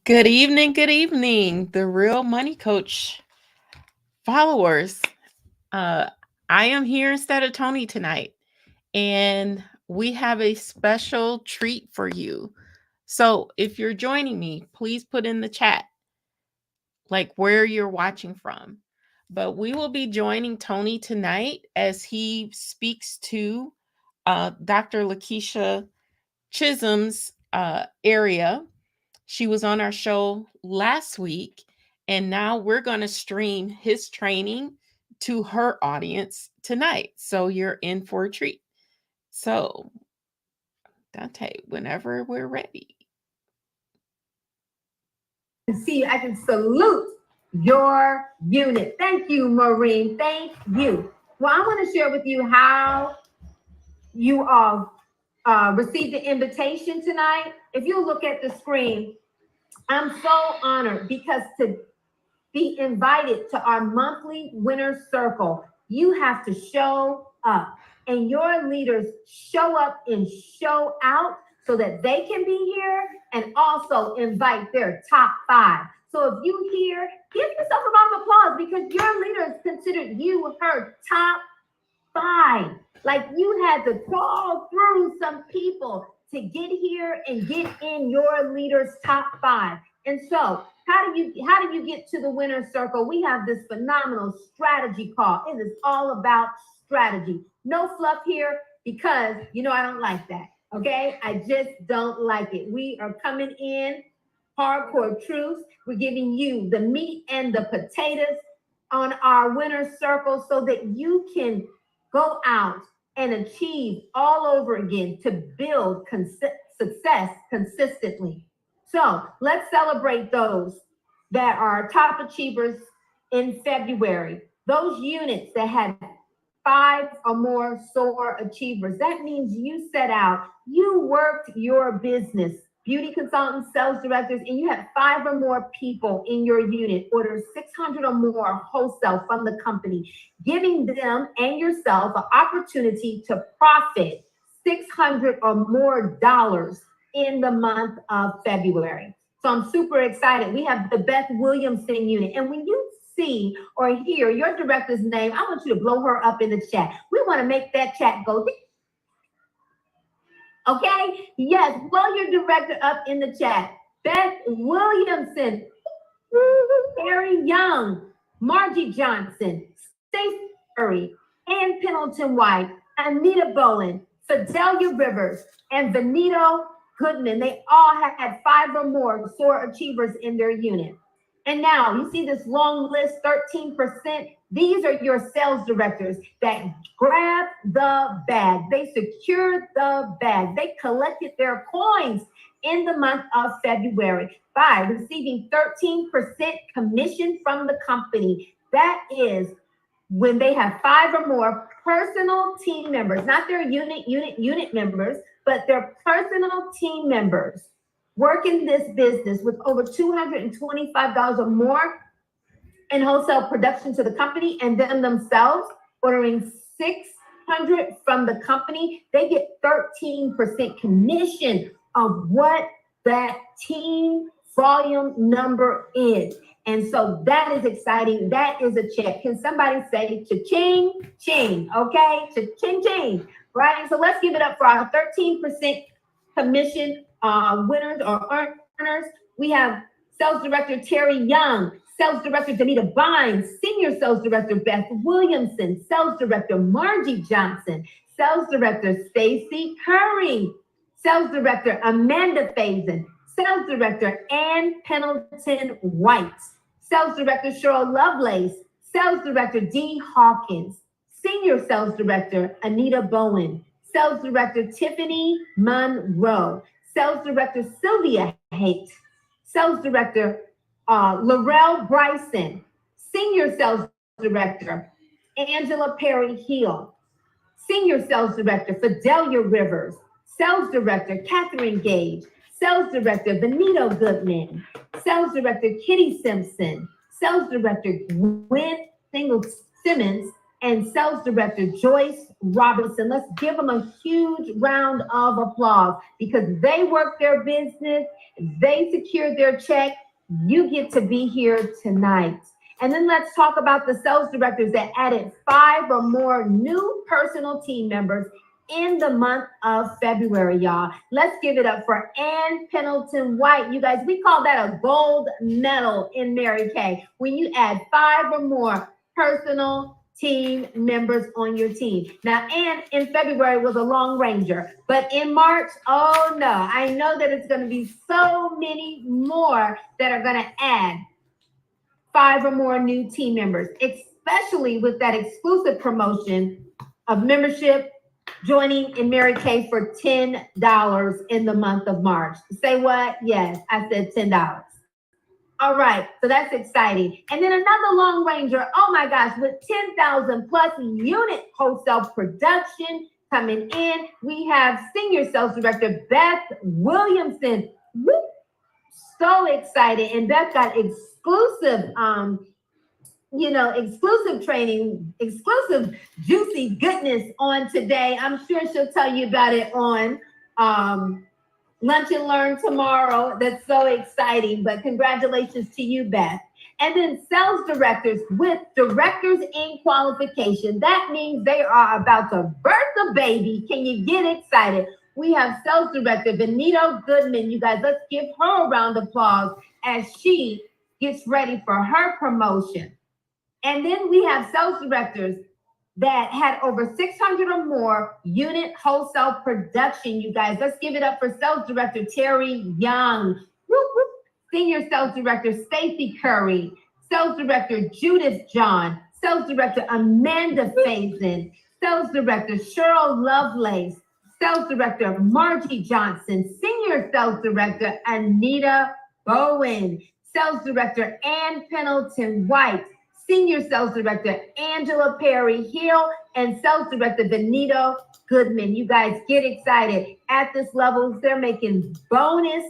Good evening, the Real Money Coach followers. Uh, I am here instead of Tony tonight, and we have a special treat for you. So, if you're joining me, please put in the chat like where you're watching from. But we will be joining Tony tonight as he speaks to Dr. Lakeisha Chisholm's area. She was on our show last week, and now we're going to stream his training to her audience tonight. So you're in for a treat. So, Dante, whenever we're ready. See, I can salute your unit. Thank you, Maureen. Thank you. Well, I want to share with you how you all received the invitation tonight. If you look at the screen, I'm so honored because to be invited to our monthly winner circle, you have to show up, and your leaders show up and show out so that they can be here and also invite their top 5. So if you here, give yourself a round of applause because your leaders considered you her top 5. Like you had to crawl through some people to get here and get in your leader's top 5. And so how do you get to the winner's circle? We have this phenomenal strategy call. It is all about strategy. No fluff here because I don't like that. Okay, I just don't like it. We are coming in hardcore truths. We're giving you the meat and the potatoes on our winner's circle so that you can go out and achieve all over again to build success consistently. So let's celebrate those that are top achievers in February. Those units that had 5 or more SOAR achievers. That means you set out, you worked your business, beauty consultants, sales directors, and you had 5 or more people in your unit order 600 or more wholesale from the company, giving them and yourself an opportunity to profit $600 or more in the month of February. So I'm super excited. We have the Beth Williamson unit. And when you see or hear your director's name, I want you to blow her up in the chat. We want to make that chat go. Okay? Yes, blow your director up in the chat. Beth Williamson, Harry Young, Margie Johnson, Stacey Curry, Ann Pendleton White, Anita Bowen, Fidelia Rivers, and Benito Goodman. They all had 5 or more SOAR achievers in their unit. And now you see this long list, 13%. These are your sales directors that grabbed the bag. They secured the bag. They collected their coins in the month of February by receiving 13% commission from the company. That is when they have 5 or more personal team members, not their unit members, but their personal team members work in this business with over $225 or more in wholesale production to the company, and then themselves ordering 600 from the company. They get 13% commission of what that team volume number is. And so that is exciting. That is a check. Can somebody say cha-ching, ching, okay? Cha-ching, ching, right? So let's give it up for our 13% commission winners or earners. We have Sales Director Terry Young, Sales Director Danita Bynes, Senior Sales Director Beth Williamson, Sales Director Margie Johnson, Sales Director Stacey Curry, Sales Director Amanda Faison, Sales Director Ann Pendleton White, Sales Director Cheryl Lovelace, Sales Director Dee Hawkins, Senior Sales Director Anita Bowen, Sales Director Tiffany Monroe, Sales Director Sylvia Haight, Sales Director Laurel Bryson, Senior Sales Director Angela Perry Hill, Senior Sales Director Fidelia Rivers, Sales Director Catherine Gage, Sales Director Benito Goodman, Sales Director Kitty Simpson, Sales Director Gwen Simmons, and Sales Director Joyce Robinson. Let's give them a huge round of applause because they work their business, they secured their check. You get to be here tonight. And then let's talk about the sales directors that added 5 or more new personal team members in the month of February, y'all. Let's give it up for Ann Pendleton White. You guys, we call that a gold medal in Mary Kay. When you add 5 or more personal team members on your team. Now, Ann in February was a long ranger, but in March, oh no, I know that it's going to be so many more that are going to add 5 or more new team members, especially with that exclusive promotion of membership joining in Mary Kay for $10 in the month of March. Say what? Yes, I said $10. All right, so that's exciting. And then another long ranger, oh my gosh, with 10,000 plus unit wholesale production coming in, we have Senior Sales Director Beth Williamson. Woo! So excited. And Beth got exclusive exclusive training, exclusive juicy goodness on today. I'm sure she'll tell you about it on Lunch and Learn tomorrow. That's so exciting. But congratulations to you, Beth. And then sales directors with directors in qualification. That means they are about to birth a baby. Can you get excited? We have sales director Benito Goodman. You guys, let's give her a round of applause as she gets ready for her promotion. And then we have sales directors that had over 600 or more unit wholesale production, you guys. Let's give it up for sales director Terry Young, senior sales director Stacy Curry, sales director Judith John, sales director Amanda Faison, sales director Cheryl Lovelace, sales director Margie Johnson, senior sales director Anita Bowen, sales director Ann Pendleton White, Senior Sales Director Angela Perry Hill, and Sales Director Benito Goodman. You guys get excited. At this level, they're making bonus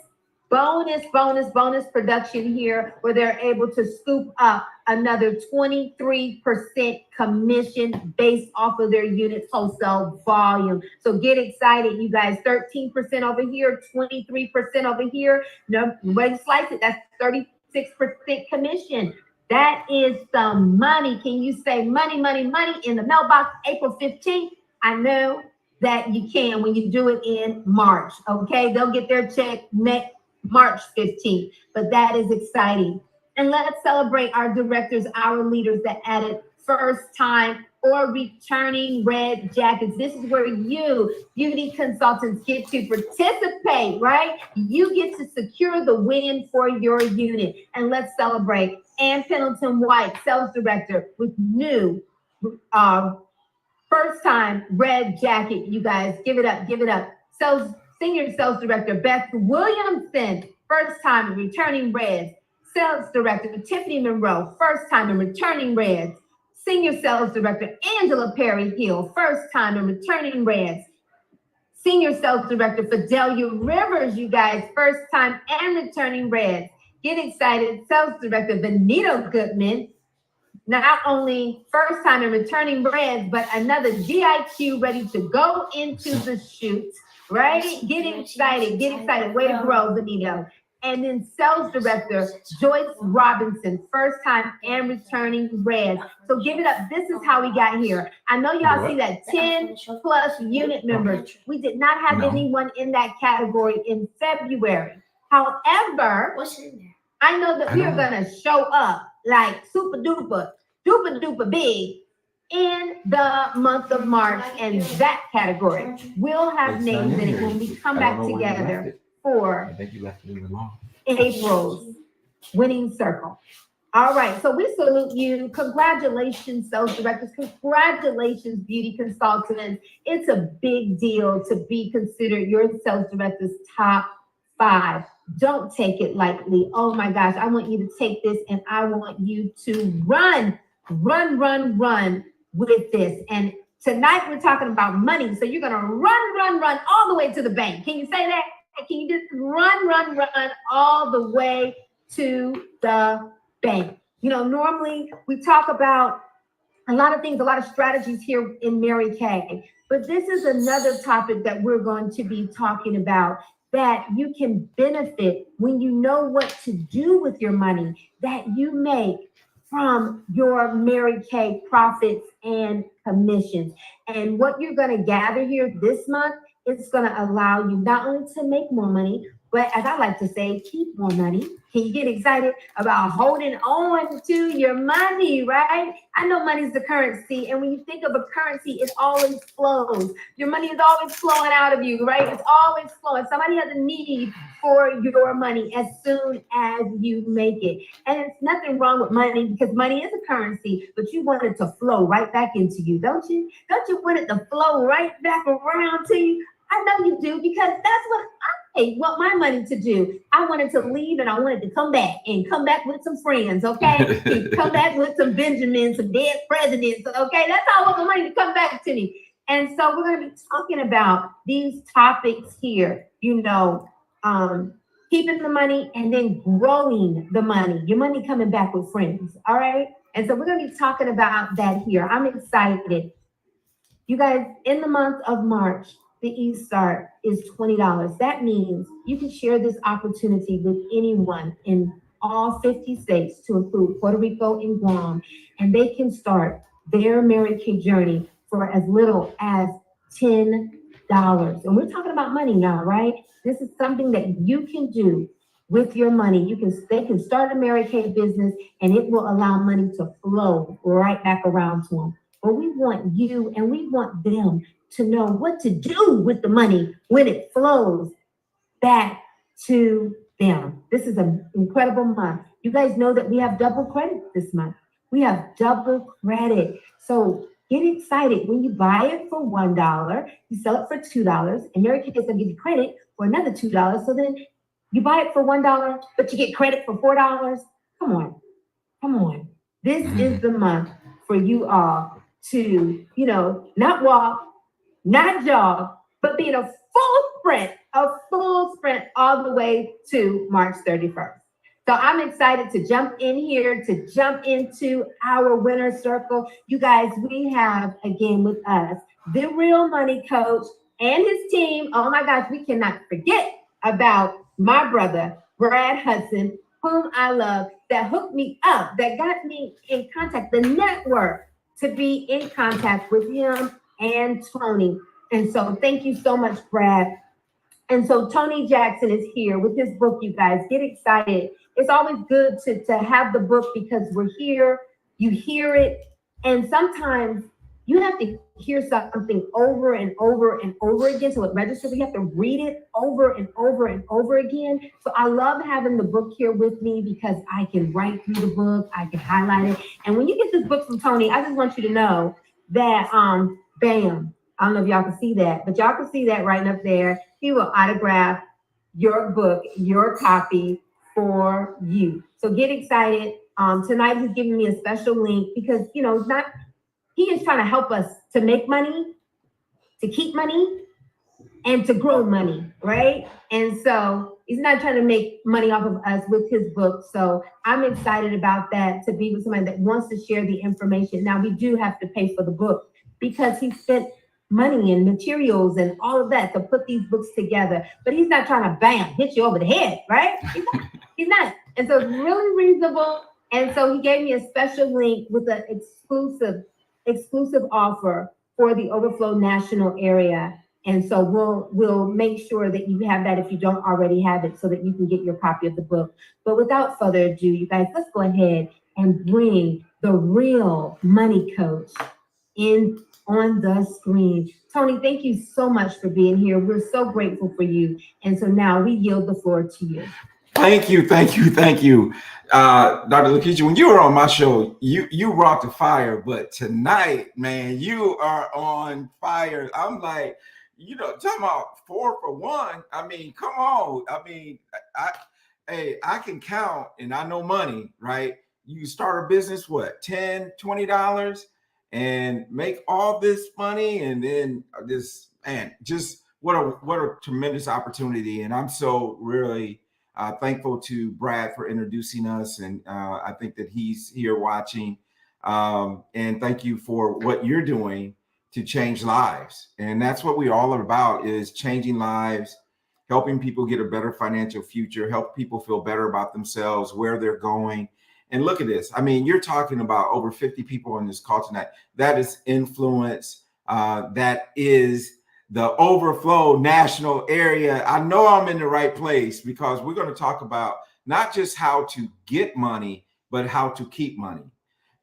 production here where they're able to scoop up another 23% commission based off of their units wholesale volume. So get excited, you guys. 13% over here, 23% over here. No way to slice it. That's 36% commission. That is some money. Can you say money, money, money in the mailbox April 15th? I know that you can when you do it in March, okay? They'll get their check next March 15th, but that is exciting. And let's celebrate our directors, our leaders that added first time or returning red jackets. This is where you, beauty consultants, get to participate, right? You get to secure the win for your unit. And let's celebrate Ann Pendleton White, sales director with new first time red jacket. You guys, give it up, give it up. Senior sales director Beth Williamson, first time returning reds. Sales director Tiffany Monroe, first time and returning reds. Senior Sales Director Angela Perry Hill, first time and returning reds. Senior Sales Director Fidelia Rivers, you guys, first time and returning reds. Get excited. Sales Director Benito Goodman, not only first time and returning reds, but another GIQ ready to go into the shoot, right? Get excited. Get excited. Way to grow, Benito. And then sales director Joyce Robinson, first time and returning red. So give it up. This is how we got here. I know y'all see that 10 plus unit members. We did not have anyone in that category in February. However, I know that we are going to show up like super duper big in the month of March, and that category will have names in it when we come back together for April's winning circle. All right, so we salute you. Congratulations, sales directors. Congratulations, beauty consultants. It's a big deal to be considered your sales director's top 5. Don't take it lightly. Oh my gosh, I want you to take this and I want you to run with this. And tonight we're talking about money. So you're gonna run all the way to the bank. Can you say that? Can you just run all the way to the bank? You know, normally we talk about a lot of things, a lot of strategies here in Mary Kay. But this is another topic that we're going to be talking about, that you can benefit when you know what to do with your money that you make from your Mary Kay profits and commissions. And what you're going to gather here this month, it's going to allow you not only to make more money, but as I like to say, keep more money. Can you get excited about holding on to your money, right? I know money's the currency, and when you think of a currency, it always flows. Your money is always flowing out of you, right? It's always flowing. Somebody has a need for your money as soon as you make it. And it's nothing wrong with money, because money is a currency, but you want it to flow right back into you, don't you? Don't you want it to flow right back around to you? I know you do, because that's what I want my money to do. I wanted to leave, and I wanted to come back, and come back with some friends, okay? And come back with some Benjamins, some dead presidents, okay? That's how I want my money to come back to me. And so we're going to be talking about these topics here, keeping the money and then growing the money, your money coming back with friends, all right? And so we're going to be talking about that here. I'm excited. You guys, in the month of March, the e-start is $20. That means you can share this opportunity with anyone in all 50 states, to include Puerto Rico and Guam, and they can start their Mary Kay journey for as little as $10. And we're talking about money now, right? This is something that you can do with your money. They can start a Mary Kay business, and it will allow money to flow right back around to them. But we want you and we want them to know what to do with the money when it flows back to them. This is an incredible month. You guys know that we have double credit this month. We have double credit. So get excited when you buy it for $1, you sell it for $2, and Mary Kay is going to give you credit for another $2. So then you buy it for $1, but you get credit for $4. Come on. This is the month for you all to, not walk, not jog, but be in a full sprint all the way to March 31st. So I'm excited to jump in here, to jump into our winner circle. You guys, we have, again, with us, the Real Money Coach and his team. Oh my gosh, we cannot forget about my brother, Brad Hudson, whom I love, that hooked me up, that got me in contact, the network, to be in contact with him and Tony. And so thank you so much, Brad. And so Tony Jackson is here with his book, you guys. Get excited. It's always good to have the book, because we're here, you hear it, and sometimes you have to hear something over and over and over again so it registers. You have to read it over and over and over again. So I love having the book here with me, because I can write through the book, I can highlight it. And when you get this book from Tony, I just want you to know that, bam, I don't know if y'all can see that, but y'all can see that right up there. He will autograph your book, your copy, for you. So get excited. Tonight he's giving me a special link, because, he is trying to help us to make money, to keep money, and to grow money, right? And so he's not trying to make money off of us with his book. So I'm excited about that, to be with somebody that wants to share the information. Now, we do have to pay for the book, because he spent money and materials and all of that to put these books together. But he's not trying to, bam, hit you over the head, right? He's not. And so it's really reasonable. And so he gave me a special link with an exclusive offer for the Overflow National area. And so we'll make sure that you have that if you don't already have it, so that you can get your copy of the book. But without further ado, you guys, let's go ahead and bring the Real Money Coach in on the screen. Tony, thank you so much for being here. We're so grateful for you. And so now we yield the floor to you. Thank you. Dr. Lakeisha, when you were on my show, you brought the fire, but tonight, man, you are on fire. I'm like, talking about 4 for 1. I mean, come on. I mean, I can count, and I know money, right? You start a business, what, $10, $20, and make all this money, and then just what a tremendous opportunity. And I'm so really thankful to Brad for introducing us, and I think that he's here watching. And thank you for what you're doing to change lives. And that's what we're all about, is changing lives, helping people get a better financial future, help people feel better about themselves, where they're going. And look at this. I mean, you're talking about over 50 people on this call tonight. That is influence. That is the overflow national area. I know I'm in the right place, because we're going to talk about not just how to get money, but how to keep money,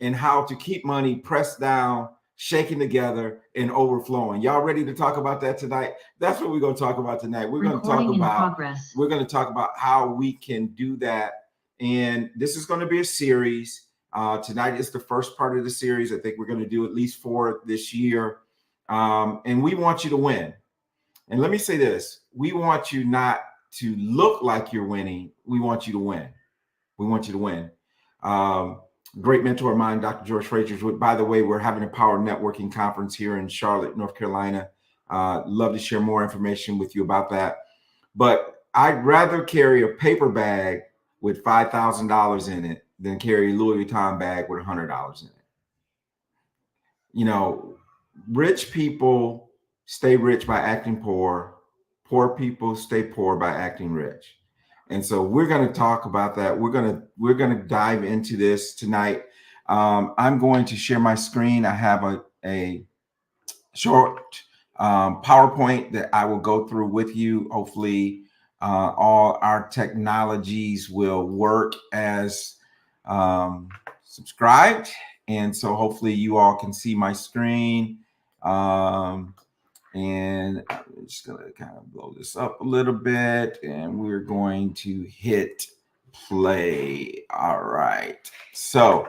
and how to keep money pressed down, shaking together, and overflowing. Y'all ready to talk about that tonight? That's what we're going to talk about tonight. We're going to talk about how we can do that. And this is going to be a series. Tonight is the first part of the series. I think we're going to do at least 4 this year. And we want you to win. And let me say this: we want you not to look like you're winning. We want you to win. We want you to win. Great mentor of mine, Dr. George Frazier. By the way, we're having a Power Networking Conference here in Charlotte, North Carolina. Love to share more information with you about that. But I'd rather carry a paper bag with $5,000 in it than carry a Louis Vuitton bag with $100 in it. You know, rich people stay rich by acting poor. Poor people stay poor by acting rich. And so we're going to talk about that. We're going to dive into this tonight. I'm going to share my screen. I have a short PowerPoint that I will go through with you. Hopefully, all our technologies will work as subscribed. And so hopefully you all can see my screen. And I'm just going to kind of blow this up a little bit, and we're going to hit play. All right. So,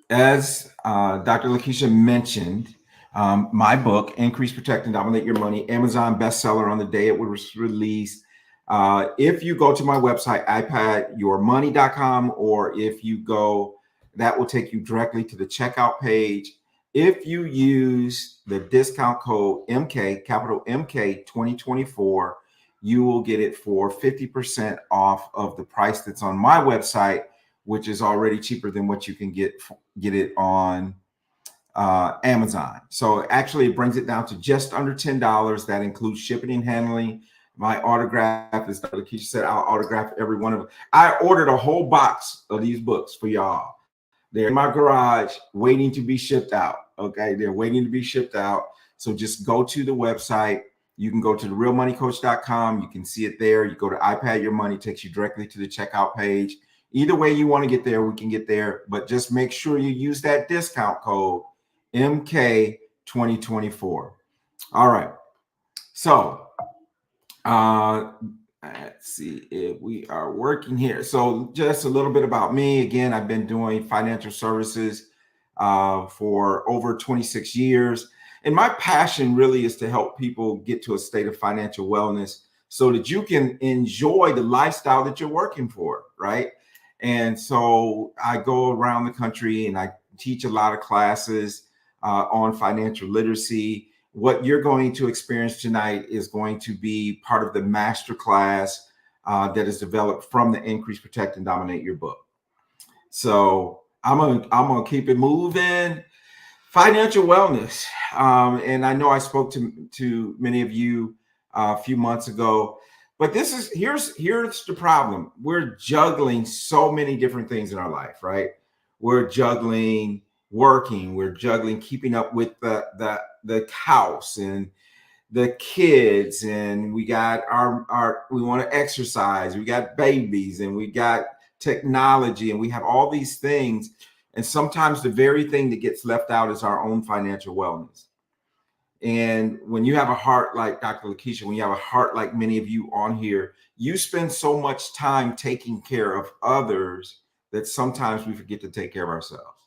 as Dr. Lakeisha mentioned, my book, Increase, Protect, and Dominate Your Money, Amazon bestseller on the day it was released. If you go to my website, ipadyourmoney.com, or if you go, that will take you directly to the checkout page. If you use the discount code MK, capital MK 2024, you will get it for 50% off of the price that's on my website, which is already cheaper than what you can get it on Amazon. So actually, it brings it down to just under $10. That includes shipping and handling. My autograph, as Dr. Keisha said, I'll autograph every one of them. I ordered a whole box of these books for y'all. They're in my garage waiting to be shipped out. Okay, they're waiting to be shipped out. So just go to the website. You can go to therealmoneycoach.com. You can see it there. You go to iPad Your Money, takes you directly to the checkout page. Either way you want to get there, we can get there. But just make sure you use that discount code MK2024. All right. So let's see if we are working here. So just a little bit about me. Again, I've been doing financial services for over 26 years. And my passion really is to help people get to a state of financial wellness so that you can enjoy the lifestyle that you're working for, right? And so I go around the country and I teach a lot of classes on financial literacy. What you're going to experience tonight is going to be part of the master class that is developed from the Increase, Protect, and Dominate Your book. So I'm gonna keep it moving. Financial wellness, and I know I spoke to many of you a few months ago, but here's the problem. We're juggling so many different things in our life, right? We're juggling working, we're juggling keeping up with the house and the kids, and we got we want to exercise, we got babies, and we got technology, and we have all these things. And sometimes the very thing that gets left out is our own financial wellness. And when you have a heart like Dr. Lakeisha, when you have a heart like many of you on here, you spend so much time taking care of others that sometimes we forget to take care of ourselves.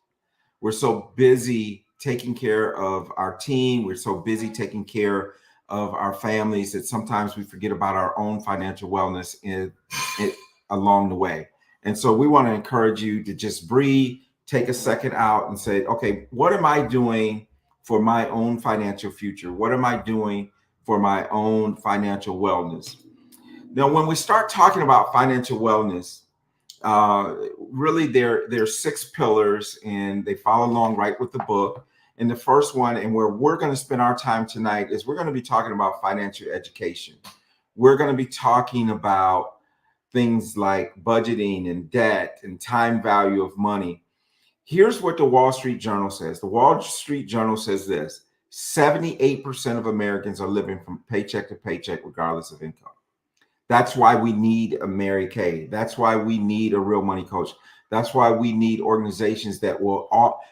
We're so busy taking care of our team. We're so busy taking care of our families that sometimes we forget about our own financial wellness along the way. And so we want to encourage you to just breathe, take a second out and say, okay, what am I doing for my own financial future? What am I doing for my own financial wellness? Now, when we start talking about financial wellness, Really, there's 6 pillars, and they follow along right with the book. And the first one, and where we're going to spend our time tonight, is we're going to be talking about financial education. We're going to be talking about things like budgeting and debt and time value of money. Here's what the Wall Street Journal says. The Wall Street Journal says this: 78% of Americans are living from paycheck to paycheck, regardless of income. That's why we need a Mary Kay. That's why we need a real money coach. That's why we need organizations that will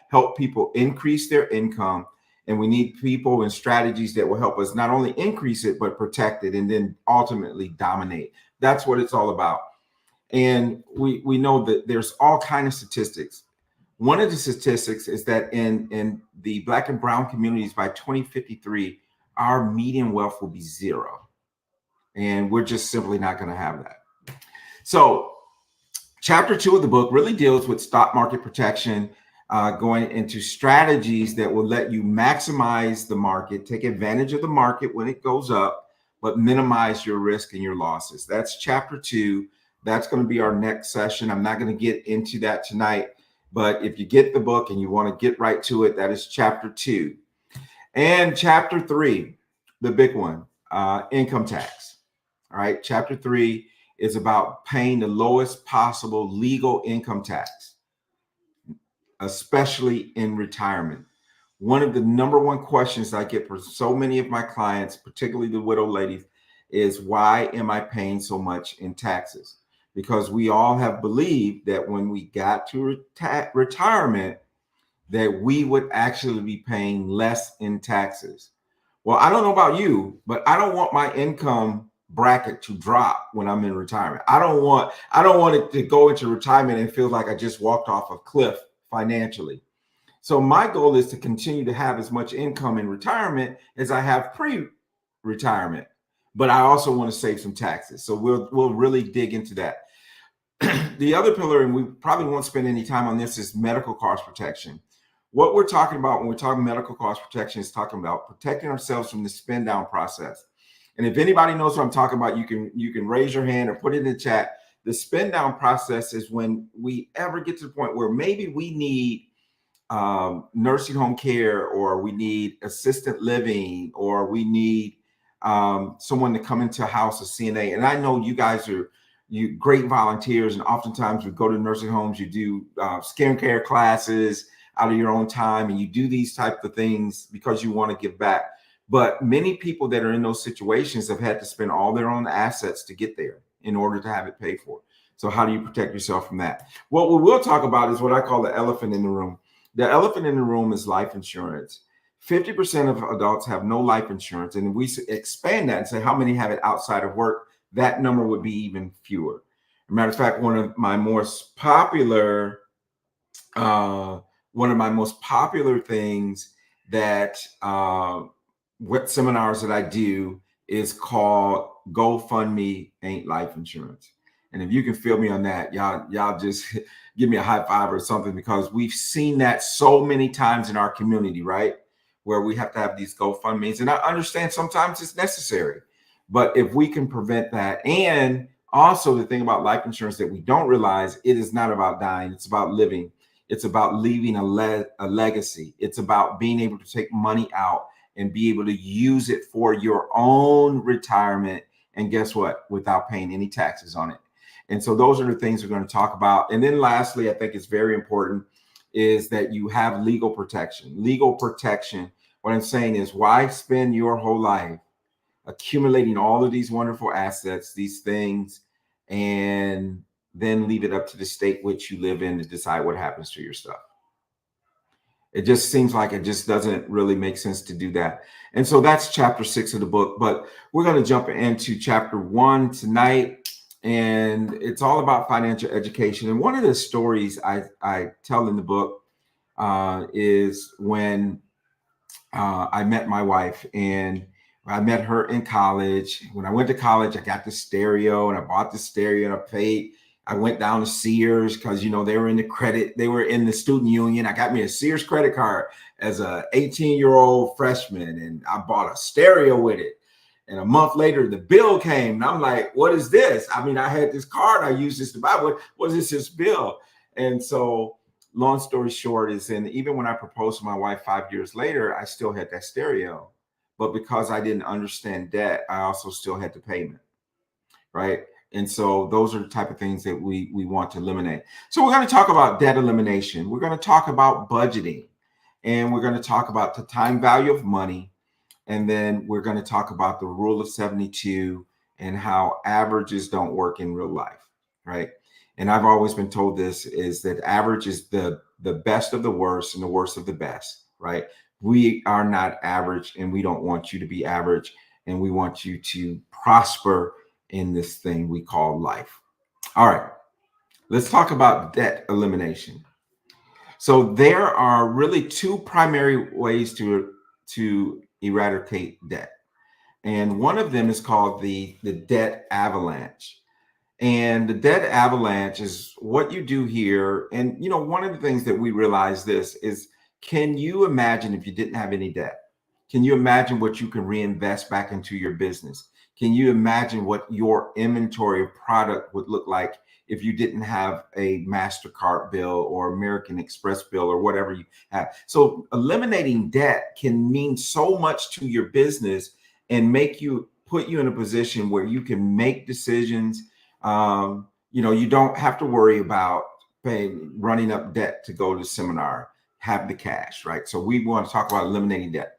help people increase their income. And we need people and strategies that will help us not only increase it, but protect it and then ultimately dominate. That's what it's all about. And we know that there's all kinds of statistics. One of the statistics is that in the Black and brown communities by 2053, our median wealth will be 0. And we're just simply not going to have that. So chapter 2 of the book really deals with stock market protection, going into strategies that will let you maximize the market, take advantage of the market when it goes up, but minimize your risk and your losses. That's chapter 2. That's going to be our next session. I'm not going to get into that tonight, but if you get the book and you want to get right to it, that is chapter 2. And chapter 3, the big one, income tax. All right. Chapter 3 is about paying the lowest possible legal income tax, especially in retirement. One of the number one questions I get from so many of my clients, particularly the widow ladies, is why am I paying so much in taxes? Because we all have believed that when we got to retirement, that we would actually be paying less in taxes. Well, I don't know about you, but I don't want my income bracket to drop when I'm in retirement. I don't want it to go into retirement and feel like I just walked off a cliff financially. So my goal is to continue to have as much income in retirement as I have pre-retirement, but I also want to save some taxes. So we'll really dig into that. The other pillar, and we probably won't spend any time on this, is medical cost protection. What we're talking about when we're talking medical cost protection is talking about protecting ourselves from the spend down process. And if anybody knows what I'm talking about, you can raise your hand or put it in the chat. The spend down process is when we ever get to the point where maybe we need nursing home care, or we need assisted living, or we need someone to come into a house, a CNA. And I know you guys are great volunteers, and oftentimes we go to nursing homes, you do skincare classes out of your own time, and you do these types of things because you want to give back. But many people that are in those situations have had to spend all their own assets to get there in order to have it paid for. So how do you protect yourself from that? What we will talk about is what I call the elephant in the room. The elephant in the room is life insurance. 50% of adults have no life insurance. And if we expand that and say how many have it outside of work, that number would be even fewer. As a matter of fact, one of my most popular things that what seminars that I do is called GoFundMe Ain't Life Insurance. And if you can feel me on that, y'all just give me a high five or something, because we've seen that so many times in our community, right? Where we have to have these GoFundMes. And I understand sometimes it's necessary, but if we can prevent that. And also the thing about life insurance that we don't realize, it is not about dying. It's about living. It's about leaving a legacy. It's about being able to take money out and be able to use it for your own retirement. And guess what? Without paying any taxes on it. And so those are the things we're going to talk about. And then lastly, I think it's very important is that you have legal protection. Legal protection. What I'm saying is, why spend your whole life accumulating all of these wonderful assets, these things, and then leave it up to the state which you live in to decide what happens to your stuff? It just seems like it just doesn't really make sense to do that. And so that's chapter 6 of the book, but we're going to jump into chapter 1 tonight. And it's all about financial education. And one of the stories I tell in the book is when I met my wife, and I met her in college. When I went to college, I got the stereo, and I bought the stereo, and I paid. I went down to Sears because, they were in the student union. I got me a Sears credit card as a 18-year-old freshman, and I bought a stereo with it. And a month later, the bill came, and I'm like, "What is this?" I mean, I had this card, I used this to buy. What is this bill? And so, long story short, is and even when I proposed to my wife 5 years later, I still had that stereo, but because I didn't understand debt, I also still had the payment, right? And so those are the type of things that we want to eliminate. So we're going to talk about debt elimination. We're going to talk about budgeting, and we're going to talk about the time value of money. And then we're going to talk about the rule of 72 and how averages don't work in real life, right? And I've always been told this is that average is the best of the worst and the worst of the best, right? We are not average, and we don't want you to be average, and we want you to prosper in this thing we call life. All right, let's talk about debt elimination. So there are really two primary ways to eradicate debt. And one of them is called the debt avalanche. And the debt avalanche is what you do here. And one of the things that we realize this is, can you imagine if you didn't have any debt? Can you imagine what you can reinvest back into your business? Can you imagine what your inventory of product would look like if you didn't have a MasterCard bill or American Express bill or whatever you have? So eliminating debt can mean so much to your business and put you in a position where you can make decisions. You don't have to worry about running up debt to go to seminar, have the cash, right? So we want to talk about eliminating debt.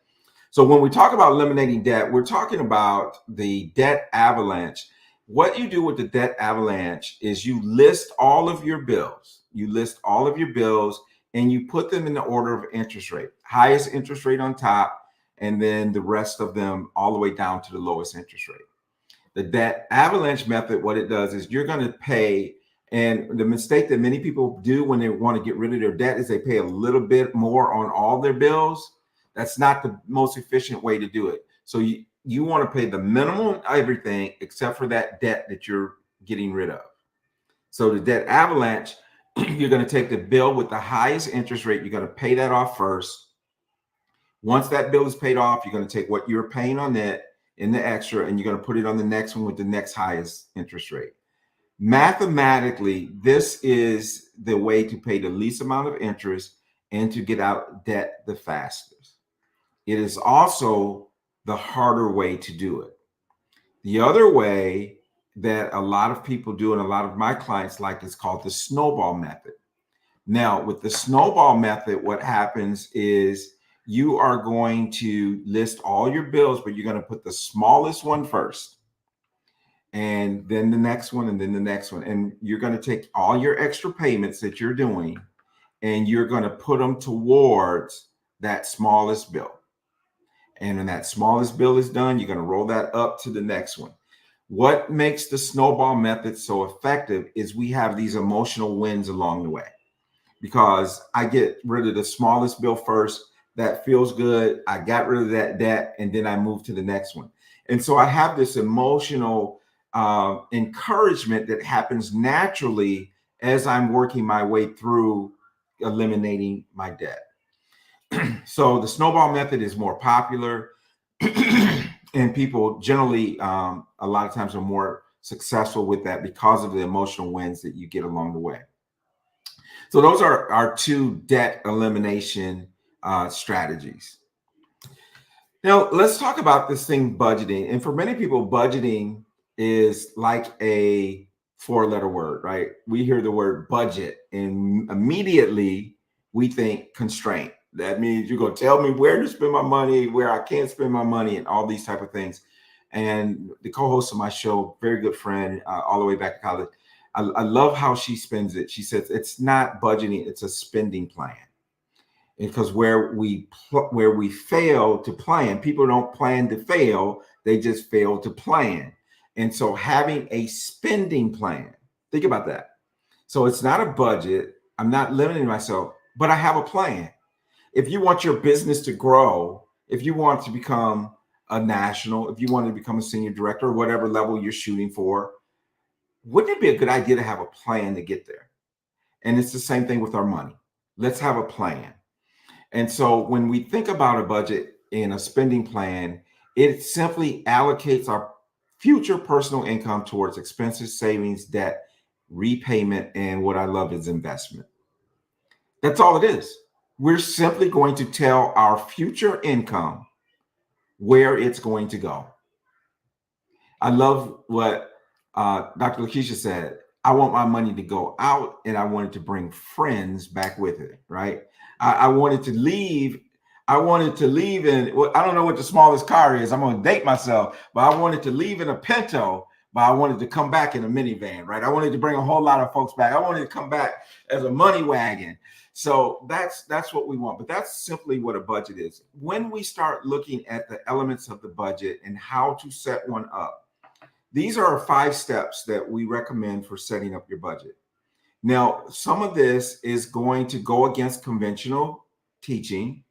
So when we talk about eliminating debt, we're talking about the debt avalanche. What you do with the debt avalanche is you list all of your bills. And you put them in the order of interest rate. Highest interest rate on top, and then the rest of them all the way down to the lowest interest rate. The debt avalanche method, what it does is you're going to pay, and the mistake that many people do when they want to get rid of their debt is they pay a little bit more on all their bills. That's not the most efficient way to do it. So you want to pay the minimum of everything except for that debt that you're getting rid of. So the debt avalanche, you're going to take the bill with the highest interest rate. You're going to pay that off first. Once that bill is paid off, you're going to take what you're paying on that in the extra, and you're going to put it on the next one with the next highest interest rate. Mathematically, this is the way to pay the least amount of interest and to get out debt the fastest. It is also the harder way to do it. The other way that a lot of people do, and a lot of my clients like, is called the snowball method. Now, with the snowball method, what happens is you are going to list all your bills, but you're going to put the smallest one first, and then the next one, and then the next one. And you're going to take all your extra payments that you're doing, and you're going to put them towards that smallest bill. And when that smallest bill is done, you're going to roll that up to the next one. What makes the snowball method so effective is we have these emotional wins along the way, because I get rid of the smallest bill first. That feels good. I got rid of that debt, and then I move to the next one. And so I have this emotional encouragement that happens naturally as I'm working my way through eliminating my debt. So the snowball method is more popular, and people generally, a lot of times, are more successful with that because of the emotional wins that you get along the way. So those are our two debt elimination strategies. Now, let's talk about this thing, budgeting. And for many people, budgeting is like a four-letter word, right? We hear the word budget, and immediately we think constraint. That means you're going to tell me where to spend my money, where I can't spend my money, and all these type of things. And the co-host of my show, very good friend, all the way back to college, I love how she spends it. She says it's not budgeting, it's a spending plan. Because where we fail to plan, people don't plan to fail, they just fail to plan. And so having a spending plan, think about that. So it's not a budget. I'm not limiting myself, but I have a plan. If you want your business to grow, if you want to become a national, if you want to become a senior director, or whatever level you're shooting for, wouldn't it be a good idea to have a plan to get there? And it's the same thing with our money. Let's have a plan. And so when we think about a budget and a spending plan, It simply allocates our future personal income towards expenses, savings, debt, repayment, and what I love is investment. That's all it is. We're simply going to tell our future income where it's going to go. I love what Dr. Lakeisha said. I want my money to go out and I wanted to bring friends back with it, right? I wanted to leave. I wanted to leave in, well, I don't know what the smallest car is. I'm going to date myself, but I wanted to leave in a Pinto, but I wanted to come back in a minivan, right? I wanted to bring a whole lot of folks back. I wanted to come back as a money wagon. So that's what we want. But that's simply what a budget is. When we start looking at the elements of the budget and how to set one up, these are 5 steps that we recommend for setting up your budget. Now, some of this is going to go against conventional teaching.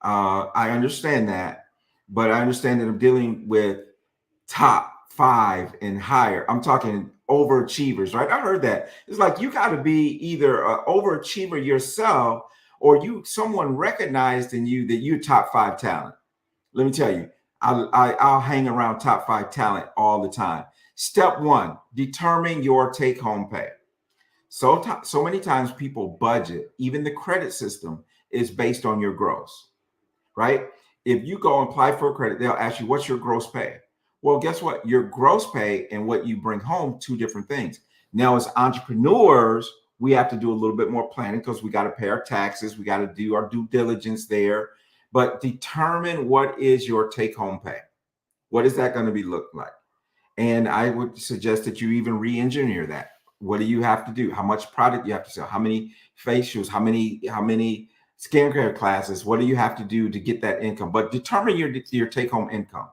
I understand that, but I understand that I'm dealing with top 5 and higher. I'm talking overachievers, right? I heard that. It's like you got to be either an overachiever yourself or someone recognized in you that you're top 5 talent. Let me tell you, I'll hang around top 5 talent all the time. Step 1, determine your take-home pay. So many times people budget, even the credit system is based on your gross, right? If you go and apply for a credit, they'll ask you, what's your gross pay? Well, guess what? Your gross pay and what you bring home, 2 different things. Now, as entrepreneurs, we have to do a little bit more planning because we got to pay our taxes. We got to do our due diligence there. But determine what is your take-home pay. What is that going to be look like? And I would suggest that you even re-engineer that. What do you have to do? How much product you have to sell? How many facials? How many skincare classes? What do you have to do to get that income? But determine your take-home income.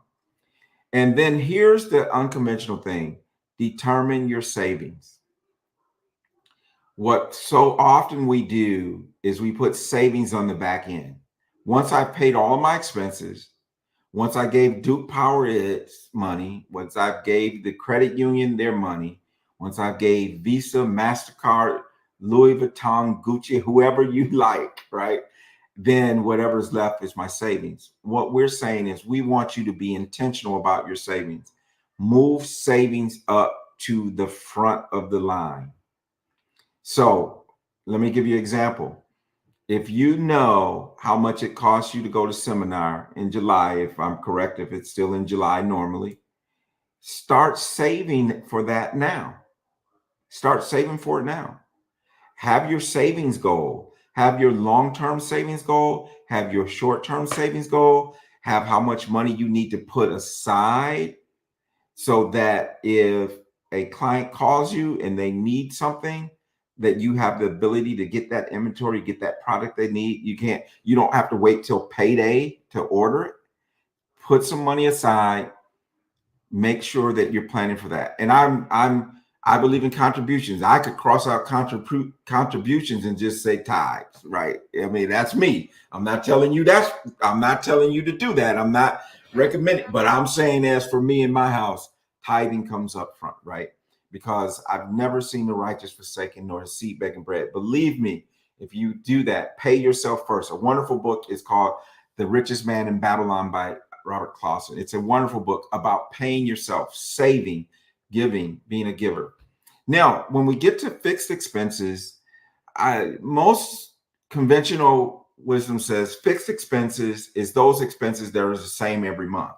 And then here's the unconventional thing. Determine your savings. What so often we do is we put savings on the back end. Once I've paid all of my expenses, once I gave Duke Power its money, once I gave the credit union their money, once I gave Visa, MasterCard, Louis Vuitton, Gucci, whoever you like, right? Then whatever's left is my savings. What we're saying is we want you to be intentional about your savings. Move savings up to the front of the line. So let me give you an example. If you know how much it costs you to go to seminar in July, if I'm correct, if it's still in July normally, start saving for that now. Start saving for it now. Have your savings goal. Have your long-term savings goal. Have your short-term savings goal. Have how much money you need to put aside so that if a client calls you and they need something, that you have the ability to get that inventory, get that product they need. You don't have to wait till payday to order it. Put some money aside. Make sure that you're planning for that. And I believe in contributions. I could cross out contributions and just say tithes, right? I mean, that's me. I'm not telling you to do that. I'm not recommending, but I'm saying as for me in my house, tithing comes up front, right? Because I've never seen the righteous forsaken nor his seed begging bread. Believe me, if you do that, pay yourself first. A wonderful book is called The Richest Man in Babylon by Robert Clausen. It's a wonderful book about paying yourself, saving, giving, being a giver. Now, when we get to fixed expenses, most conventional wisdom says fixed expenses is those expenses that are the same every month.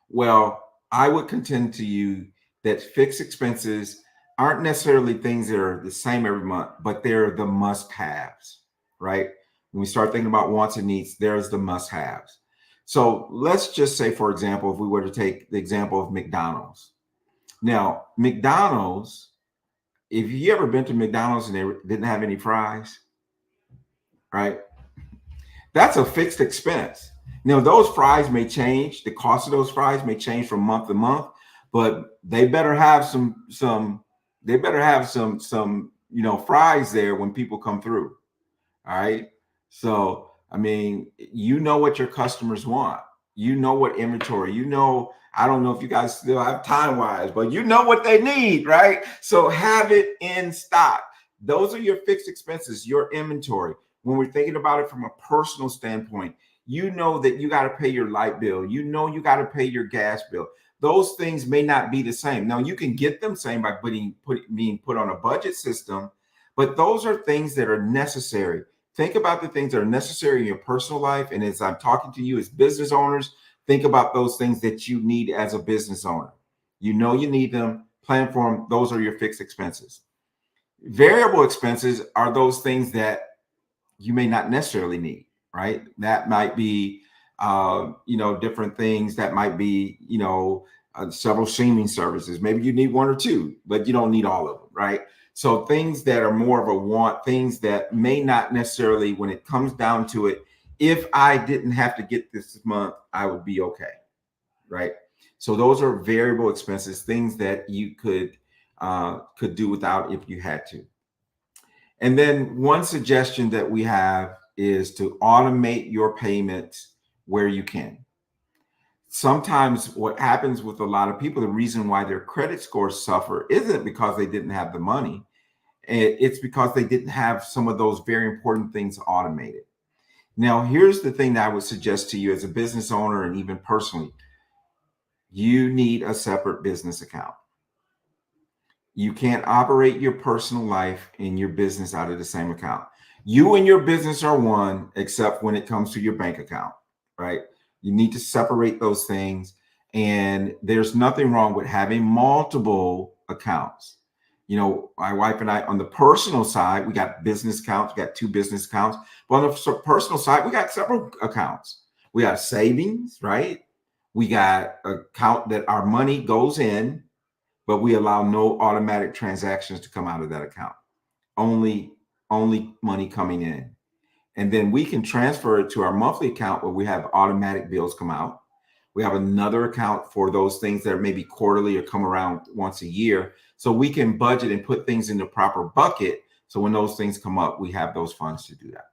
Well, I would contend to you that fixed expenses aren't necessarily things that are the same every month, but they're the must-haves, right? When we start thinking about wants and needs, there's the must-haves. So let's just say, for example, if we were to take the example of McDonald's. Now, McDonald's, if you ever been to McDonald's and they didn't have any fries, right? That's a fixed expense. Now, those fries may change. The cost of those fries may change from month to month, but they better have some fries there when people come through. All right. So, I mean, you know what your customers want. You know what inventory, I don't know if you guys still have time-wise, but you know what they need, right? So have it in stock. Those are your fixed expenses, your inventory. When we're thinking about it from a personal standpoint, You know that you got to pay your light bill. You know you got to pay your gas bill. Those things may not be the same. Now you can get them same by being put on a budget system, but those are things that are necessary. Think about the things that are necessary in your personal life. And as I'm talking to you as business owners, think about those things that you need as a business owner. You know you need them, plan for them. Those are your fixed expenses. Variable expenses are those things that you may not necessarily need, right? That might be, different things. That might be, several streaming services. Maybe you need one or two, but you don't need all of them, right? So things that are more of a want, things that may not necessarily, when it comes down to it, if I didn't have to get this month, I would be okay, right? So those are variable expenses, things that you could do without if you had to. And then one suggestion that we have is to automate your payments where you can. Sometimes what happens with a lot of people, the reason why their credit scores suffer isn't because they didn't have the money. It's because they didn't have some of those very important things automated. Now, here's the thing that I would suggest to you as a business owner and even personally. You need a separate business account. You can't operate your personal life and your business out of the same account. You and your business are one, except when it comes to your bank account, right? You need to separate those things. And there's nothing wrong with having multiple accounts. My wife and I, on the personal side, we got business accounts, we got 2 business accounts. But on the personal side, we got several accounts. We got savings, right? We got an account that our money goes in, but we allow no automatic transactions to come out of that account. Only money coming in. And then we can transfer it to our monthly account where we have automatic bills come out. We have another account for those things that are maybe quarterly or come around once a year. So we can budget and put things in the proper bucket. So when those things come up, we have those funds to do that.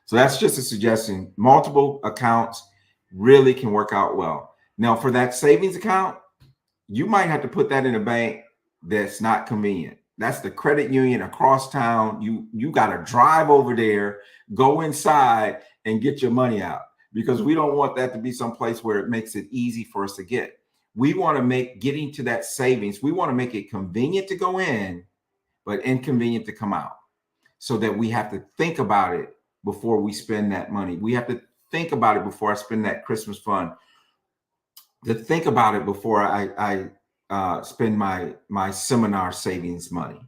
So that's just a suggestion. Multiple accounts really can work out well. Now for that savings account, you might have to put that in a bank that's not convenient. That's the credit union across town. You got to drive over there, go inside and get your money out, because we don't want that to be some place where it makes it easy for us to get. We want to make getting to that savings, we want to make it convenient to go in, but inconvenient to come out, so that we have to think about it before we spend that money. We have to think about it before I spend that Christmas fund, to think about it before I spend my seminar savings money,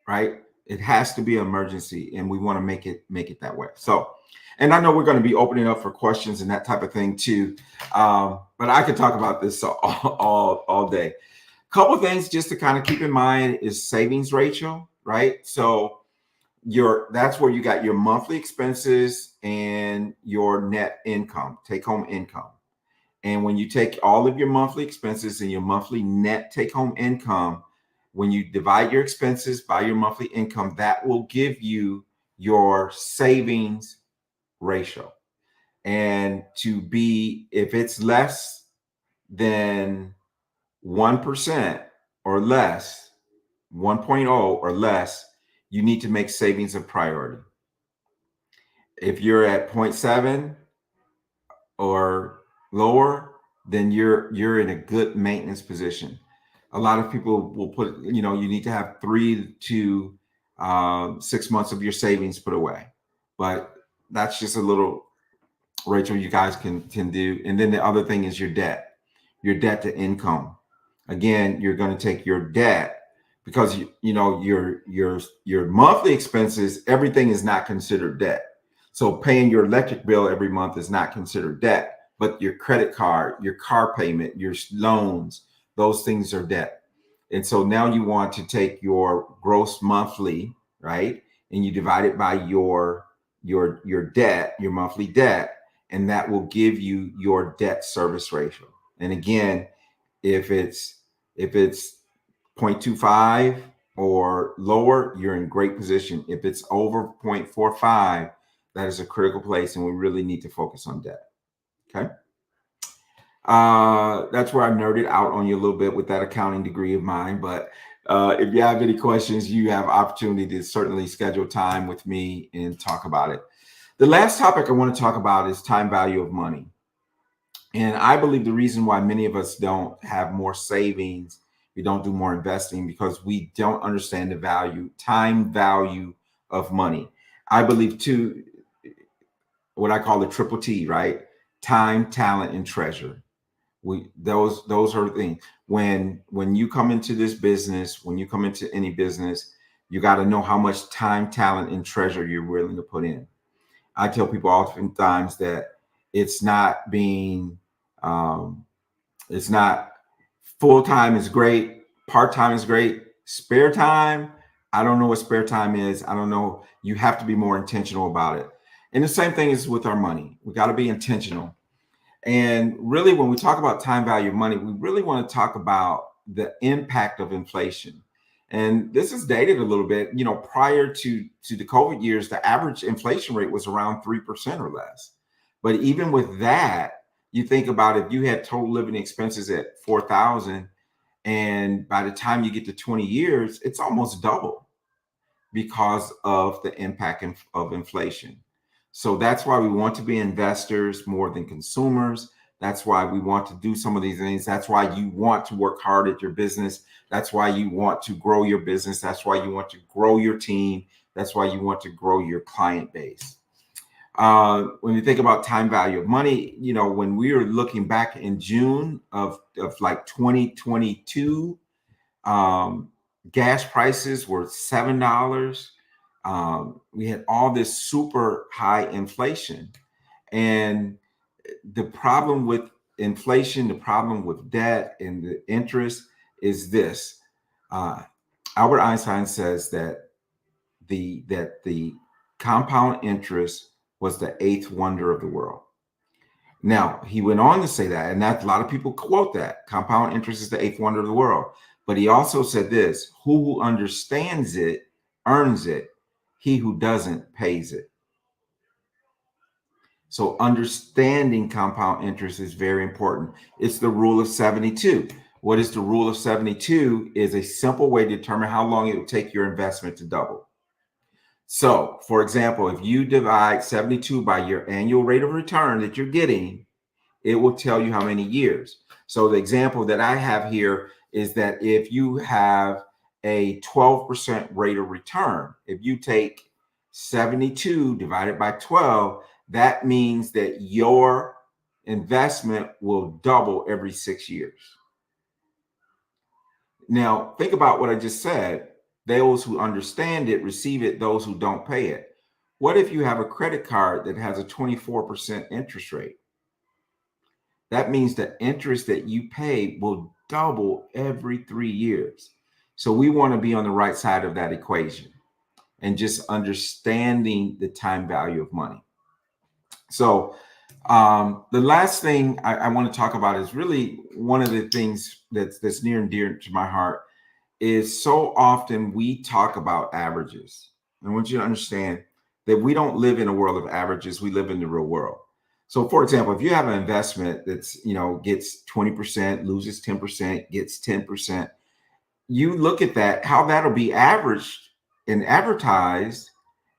right? It has to be an emergency, and we want to make it that way. So, and I know we're going to be opening up for questions and that type of thing too, but I could talk about this all day. Couple of things just to kind of keep in mind is savings ratio, right? So that's where you got your monthly expenses and your net income, take home income. And when you take all of your monthly expenses and your monthly net take home income, when you divide your expenses by your monthly income, that will give you your savings ratio. And if it's less than 1% or less, 1.0 or less, you need to make savings a priority. If you're at 0.7 or lower, then you're in a good maintenance position. A lot of people will put, you need to have 3 to 6 months of your savings put away. But that's just a little, Rachel, you guys can do. And then the other thing is your debt to income. Again, you're going to take your debt, because your monthly expenses, everything is not considered debt. So paying your electric bill every month is not considered debt, but your credit card, your car payment, your loans, those things are debt. And so now you want to take your gross monthly, right? And you divide it by your debt, your monthly debt, and that will give you your debt service ratio. And again, if it's 0.25 or lower, you're in great position. If it's over 0.45, that is a critical place, and we really need to focus on debt. Okay. That's where I nerded out on you a little bit with that accounting degree of mine. But if you have any questions, you have opportunity to certainly schedule time with me and talk about it. The last topic I want to talk about is time value of money. And I believe the reason why many of us don't have more savings, we don't do more investing, because we don't understand the value, time value of money. I believe too, what I call the triple T, right? Time, talent, and treasure. Those are the things. When you come into this business, when you come into any business, you got to know how much time, talent, and treasure you're willing to put in. I tell people oftentimes that it's not being, it's not full time is great, part time is great, spare time. I don't know what spare time is. I don't know. You have to be more intentional about it. And the same thing is with our money. We got to be intentional. And really, when we talk about time value of money, we really want to talk about the impact of inflation. And this is dated a little bit. Prior to the COVID years, the average inflation rate was around 3% or less. But even with that, you think about if you had total living expenses at 4,000, and by the time you get to 20 years, it's almost double because of the impact of inflation. So that's why we want to be investors more than consumers. That's why we want to do some of these things. That's why you want to work hard at your business. That's why you want to grow your business. That's why you want to grow your team. That's why you want to grow your client base. When you think about time value of money, when we were looking back in June of like 2022, gas prices were $7. We had all this super high inflation. And the problem with inflation, the problem with debt and the interest is this. Albert Einstein says that the compound interest was the eighth wonder of the world. Now, he went on to say that, and that a lot of people quote that compound interest is the eighth wonder of the world. But he also said this: who understands it earns it. He who doesn't pays it. So understanding compound interest is very important. It's the rule of 72. What is the rule of 72? Is a simple way to determine how long it will take your investment to double. So, for example, if you divide 72 by your annual rate of return that you're getting, it will tell you how many years. So the example that I have here is that if you have a 12% rate of return, if you take 72 divided by 12, that means that your investment will double every 6 years. Now, think about what I just said. Those who understand it receive it, those who don't pay it. What if you have a credit card that has a 24% interest rate? That means the interest that you pay will double every 3 years. So we want to be on the right side of that equation and just understanding the time value of money. So the last thing I want to talk about is really one of the things that's near and dear to my heart is so often we talk about averages. I want you to understand that we don't live in a world of averages. We live in the real world. So for example, if you have an investment that's, gets 20%, loses 10%, gets 10%, you look at that, how that'll be averaged and advertised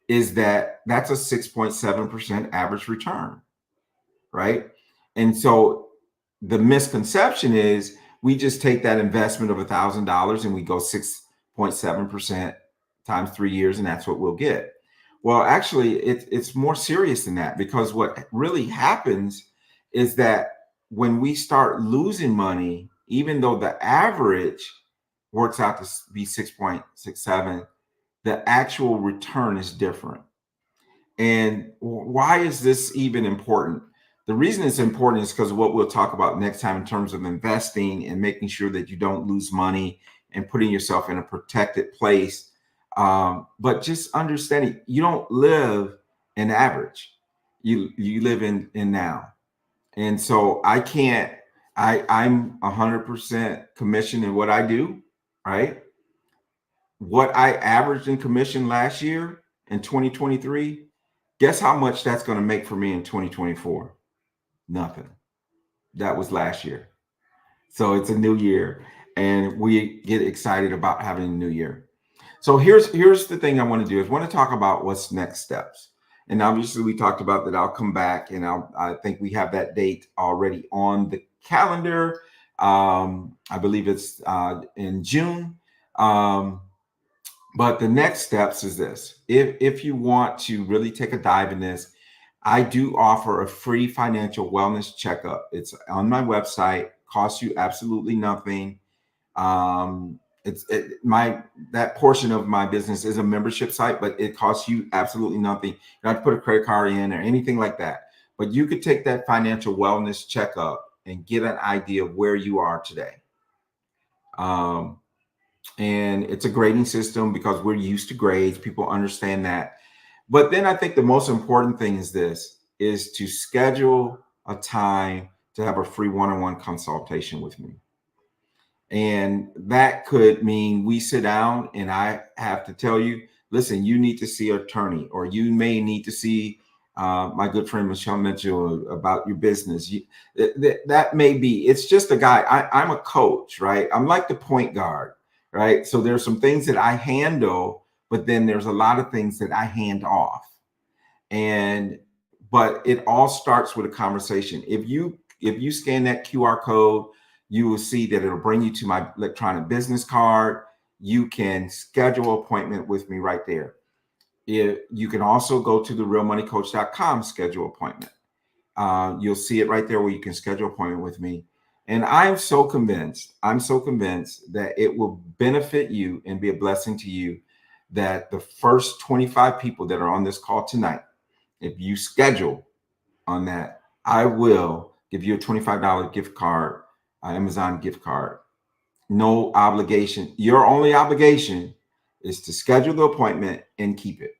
is that's a 6.7% average return, right? And so the misconception is we just take that investment of $1,000 and we go 6.7% times 3 years, and that's what we'll get. Well, actually, it's more serious than that, because what really happens is that when we start losing money, even though the average works out to be 6.67, the actual return is different. And why is this even important? The reason it's important is because of what we'll talk about next time in terms of investing and making sure that you don't lose money and putting yourself in a protected place. But just understanding you don't live in average. You live in now. And so I'm 100% commission in what I do, right? What I averaged in commission last year in 2023, guess how much that's going to make for me in 2024? Nothing. That was last year. So it's a new year, and we get excited about having a new year. So here's the thing I want to do is want to talk about what's next steps. And obviously we talked about that. I'll come back, and I think we have that date already on the calendar. I believe it's in June. But the next steps is this. If you want to really take a dive in this, I do offer a free financial wellness checkup. It's on my website, costs you absolutely nothing. My that portion of my business is a membership site, but it costs you absolutely nothing. You don't have to put a credit card in or anything like that. But you could take that financial wellness checkup and get an idea of where you are today. And it's a grading system because we're used to grades. People understand that. But then I think the most important thing is this, is to schedule a time to have a free one-on-one consultation with me. And that could mean we sit down and I have to tell you, listen, you need to see an attorney, or you may need to see my good friend Michelle Mitchell about your business. That may be, it's just a guy. I'm a coach, right? I'm like the point guard, right? So there's some things that I handle, but then there's a lot of things that I hand off. But it all starts with a conversation. If you scan that QR code, you will see that it'll bring you to my electronic business card. You can schedule an appointment with me right there. You can also go to therealmoneycoach.com, schedule appointment. You'll see it right there where you can schedule an appointment with me. And I'm so convinced that it will benefit you and be a blessing to you that the first 25 people that are on this call tonight, if you schedule on that, I will give you a $25 gift card, Amazon gift card. No obligation. Your only obligation is to schedule the appointment and keep it.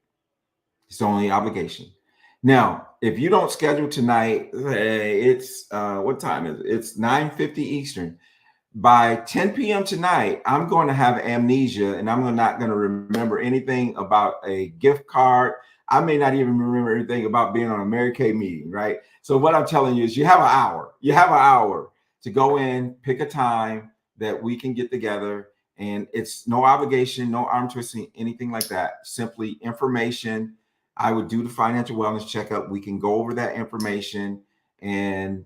It's the only obligation. Now, if you don't schedule tonight, it's what time is it? It's 9:50 Eastern. By 10 p.m. tonight, I'm going to have amnesia, and I'm not going to remember anything about a gift card. I may not even remember anything about being on a Mary Kay meeting, right? So what I'm telling you is you have an hour. You have an hour to go in, pick a time that we can get together. And it's no obligation, no arm twisting, anything like that. Simply information. I would do the financial wellness checkup. We can go over that information. And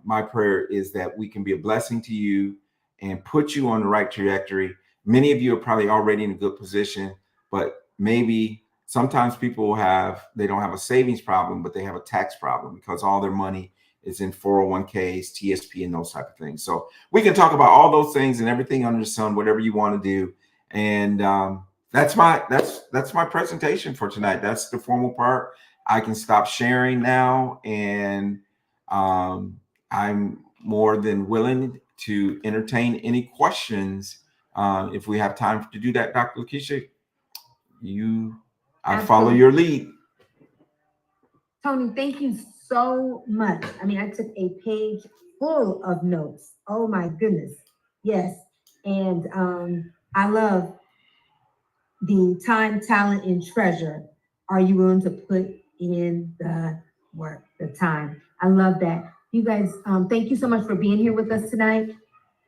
my prayer is that we can be a blessing to you and put you on the right trajectory. Many of you are probably already in a good position, but maybe sometimes people they don't have a savings problem, but they have a tax problem because all their money is in 401ks, TSP, and those type of things. So we can talk about all those things and everything under the sun, whatever you want to do. And that's my presentation for tonight. That's the formal part. I can stop sharing now, and I'm more than willing to entertain any questions if we have time to do that. Dr. Lakeisha, I follow your lead. Tony, thank you so much. I mean, I took a page full of notes. Oh my goodness. Yes. And I love the time, talent, and treasure. Are you willing to put in the work, the time? I love that. You guys, thank you so much for being here with us tonight.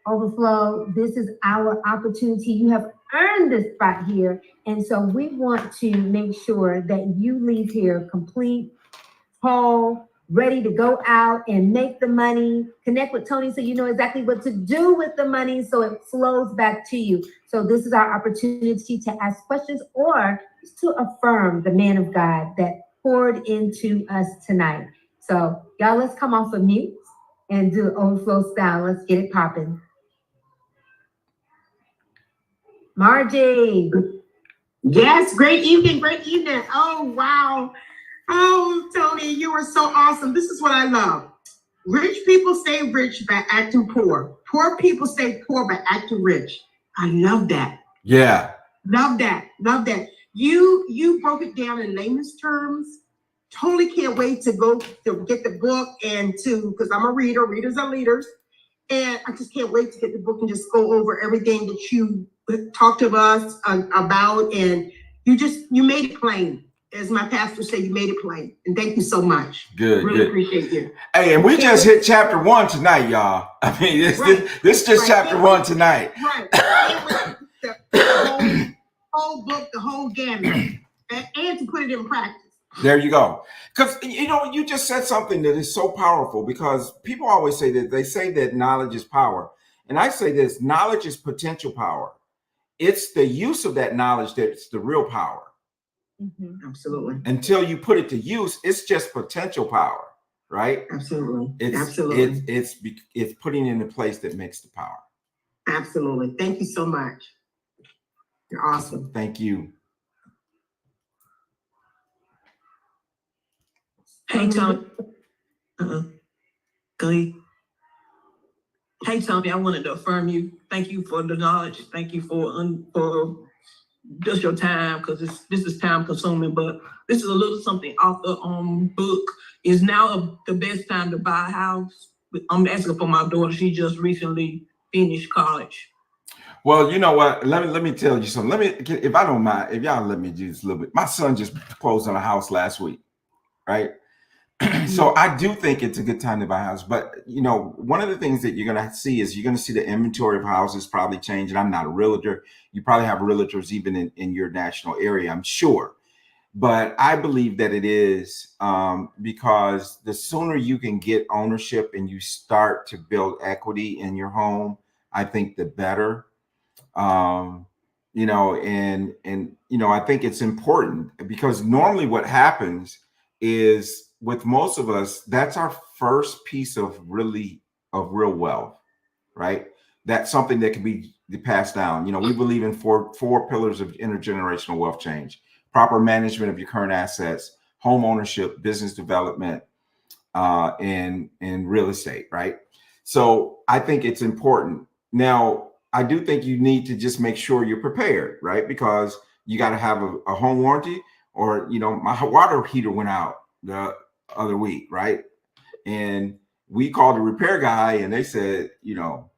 Overflow, this is our opportunity. You have earned this spot here. And so we want to make sure that you leave here complete, whole, ready to go out and make the money. Connect with Tony so you know exactly what to do with the money so it flows back to you. So this is our opportunity to ask questions or just to affirm the man of God that poured into us tonight. So y'all, let's come off of mute and do overflow style. Let's get it popping. Margie. Yes, great evening, great evening. Oh, wow. Oh, Tony, you are so awesome. This is what I love. Rich people stay rich by acting poor. Poor people stay poor by acting rich. I love that. Yeah. Love that. Love that. You broke it down in layman's terms. Totally can't wait to go to get the book and because I'm a reader. Readers are leaders. And I just can't wait to get the book and just go over everything that you talked to us about. And you made it plain. As my pastor said, you made it plain. And thank you so much. Good. Really appreciate you. Hey, and we just hit chapter 1 tonight, y'all. I mean, this is just chapter 1 tonight. Right. The whole book, the whole gamut. And to put it in practice. There you go. Because, you know, you just said something that is so powerful, because people always say that, they say that knowledge is power. And I say this: knowledge is potential power. It's the use of that knowledge that's the real power. Absolutely. Until you put it to use, it's just potential power, right? Absolutely. It's Absolutely. it's putting it in a place that makes the power. Absolutely. Thank you so much. You're awesome. Thank you. Hey, Tony. Go ahead. Hey, Tony, I wanted to affirm you. Thank you for the knowledge. Thank you for just your time, because this is time consuming, but this is a little something off the book. Is now the best time to buy a house? I'm asking for my daughter. She just recently finished college. Well, you know what? Let me tell you something. Let me, if I don't mind, if y'all let me do this a little bit. My son just closed on a house last week, right? So I do think it's a good time to buy a house. But, you know, one of the things that you're going to see is you're going to see the inventory of houses probably change. And I'm not a realtor. You probably have realtors even in your national area, I'm sure. But I believe that it is because the sooner you can get ownership and you start to build equity in your home, I think the better. You know, and you know, I think it's important, because normally what happens is, with most of us, that's our first piece of real wealth, right? That's something that can be passed down. You know, we believe in four pillars of intergenerational wealth change: proper management of your current assets, home ownership, business development, and real estate, right? So I think it's important. Now, I do think you need to just make sure you're prepared, right? Because you got to have a home warranty, or, you know, my water heater went out the other week, right? And we called the repair guy, and they said, you know,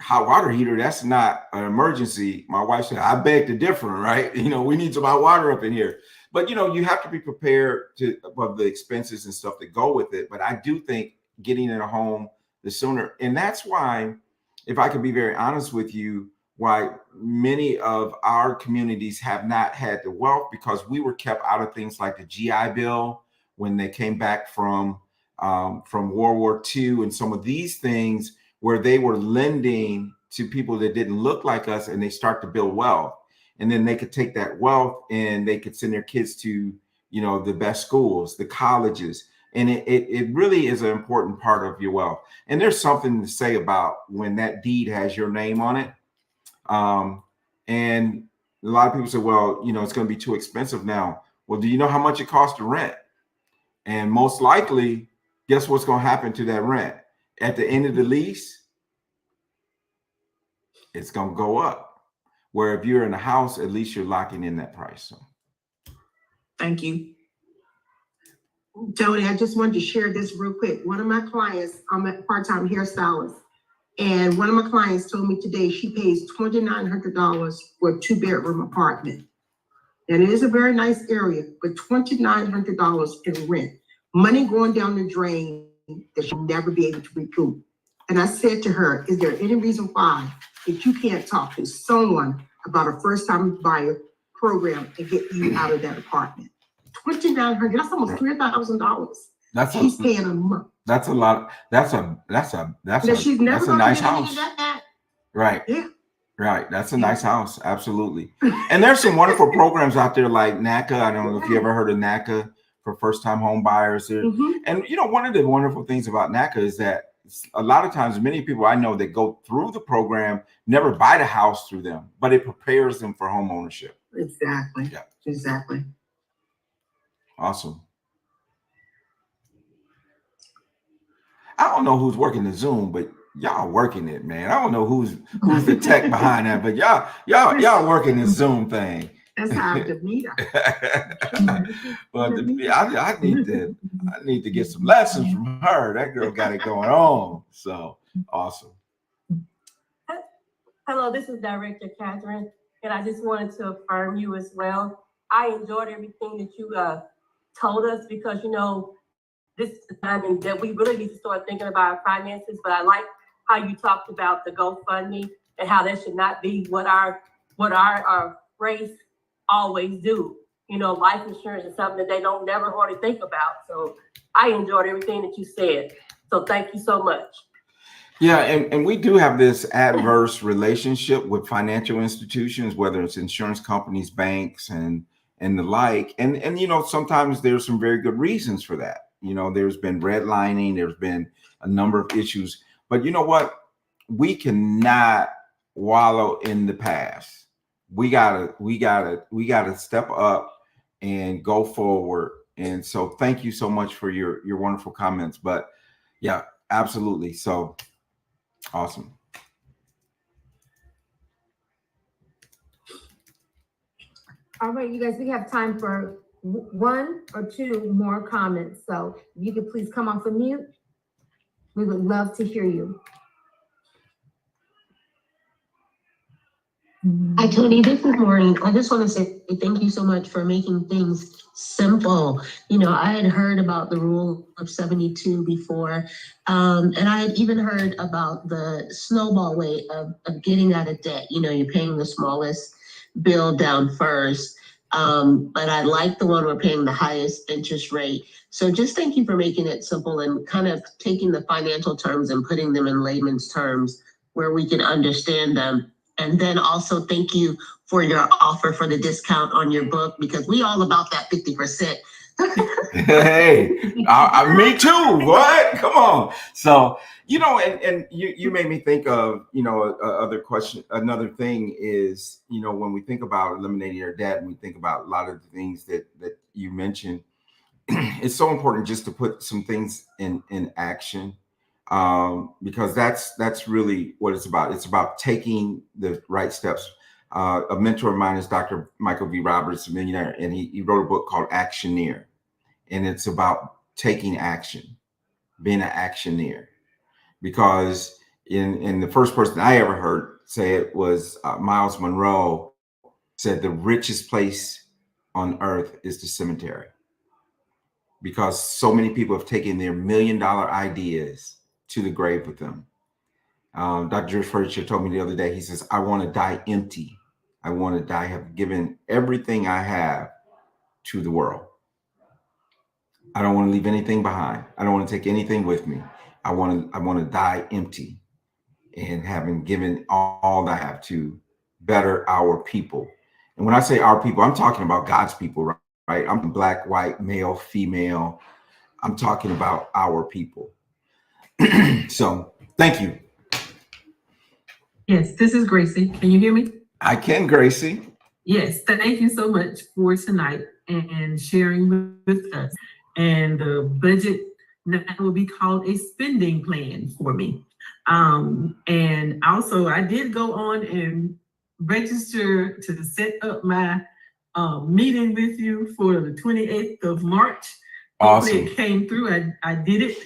hot water heater, that's not an emergency. My wife said, I beg to differ, right? You know, we need some hot water up in here. But, you know, you have to be prepared of the expenses and stuff that go with it. But I do think getting in a home the sooner, and that's why, if I could be very honest with you, why many of our communities have not had the wealth, because we were kept out of things like the GI Bill when they came back from World War II, and some of these things where they were lending to people that didn't look like us, and they start to build wealth. And then they could take that wealth and they could send their kids to, you know, the best schools, the colleges. And it really is an important part of your wealth. And there's something to say about when that deed has your name on it. And a lot of people say, well, you know, it's going to be too expensive now. Well, do you know how much it costs to rent? And most likely, guess what's going to happen to that rent? At the end of the lease, it's going to go up. Where if you're in a house, at least you're locking in that price. So. Thank you. Tony, I just wanted to share this real quick. One of my clients, I'm a part-time hairstylist, and one of my clients told me today she pays $2,900 for a 2-bedroom apartment. And it is a very nice area, but $2,900 in rent. Money going down the drain that she'll never be able to recoup. And I said to her, is there any reason why that you can't talk to someone about a first-time buyer program to get you out of that apartment? $2,900, that's almost $3,000. That's she's paying a month. That's a lot. That's a nice house. Right. Yeah. Right. That's a nice house. Absolutely. And there's some wonderful programs out there like NACA. I don't know if you ever heard of NACA for first-time home buyers. And, you know, one of the wonderful things about NACA is that a lot of times, many people I know that go through the program never buy the house through them, but it prepares them for home ownership. Exactly. Yeah. Exactly. Awesome. I don't know who's working the Zoom, but y'all working it, man. I don't know who's the tech behind that, but y'all working the Zoom thing. That's how I meet But I need to get some lessons from her. That girl got it going on. So awesome. Hello, this is Director Catherine, and I just wanted to affirm you as well. I enjoyed everything that you told us, because, you know, this is the time that we really need to start thinking about our finances. But I like how you talked about the GoFundMe and how that should not be what our race always do. you know, life insurance is something that they don't never hardly think about. So I enjoyed everything that you said. So thank you so much. Yeah, and we do have this adverse relationship with financial institutions, whether it's insurance companies, banks, and the like. And you know, sometimes there's some very good reasons for that. You know, there's been redlining, there's been a number of issues. But you know what? We cannot wallow in the past. We gotta step up and go forward. And so thank you so much for your wonderful comments. But yeah, absolutely. So awesome. All right, you guys, we have time for one or two more comments. So if you could please come off of mute, we would love to hear you. Hi, Tony. This is Maureen. I just want to say thank you so much for making things simple. You know, I had heard about the rule of 72 before, and I had even heard about the snowball way of getting out of debt. You know, you're paying the smallest bill down first. But I like the one we're paying the highest interest rate. So just thank you for making it simple and kind of taking the financial terms and putting them in layman's terms where we can understand them. And then also thank you for your offer for the discount on your book, because we all about that 50%. Hey, me too. What? Come on. So, you know, and you made me think of, you know, other question. Another thing is, you know, when we think about eliminating our debt and we think about a lot of the things that you mentioned, it's so important just to put some things in action. Because that's really what it's about. It's about taking the right steps. A mentor of mine is Dr. Michael V. Roberts, a millionaire, and he wrote a book called Actioneer, and it's about taking action, being an actioneer. Because in the first person I ever heard say it was Miles Monroe said the richest place on earth is the cemetery, because so many people have taken their $1 million ideas to the grave with them. Dr. George Furniture told me the other day, he says, I want to die empty. I want to die, have given everything I have to the world. I don't want to leave anything behind. I don't want to take anything with me. I want to die empty and having given all that I have to better our people. And when I say our people, I'm talking about God's people, right? I'm black, white, male, female. I'm talking about our people. So thank you. Yes, this is Gracie. Can you hear me? I can, Gracie. Yes, thank you so much for tonight and sharing with us. And the budget now will be called a spending plan for me. And also I did go on and register to set up my meeting with you for the 28th of March. Awesome. Hopefully it came through. I did it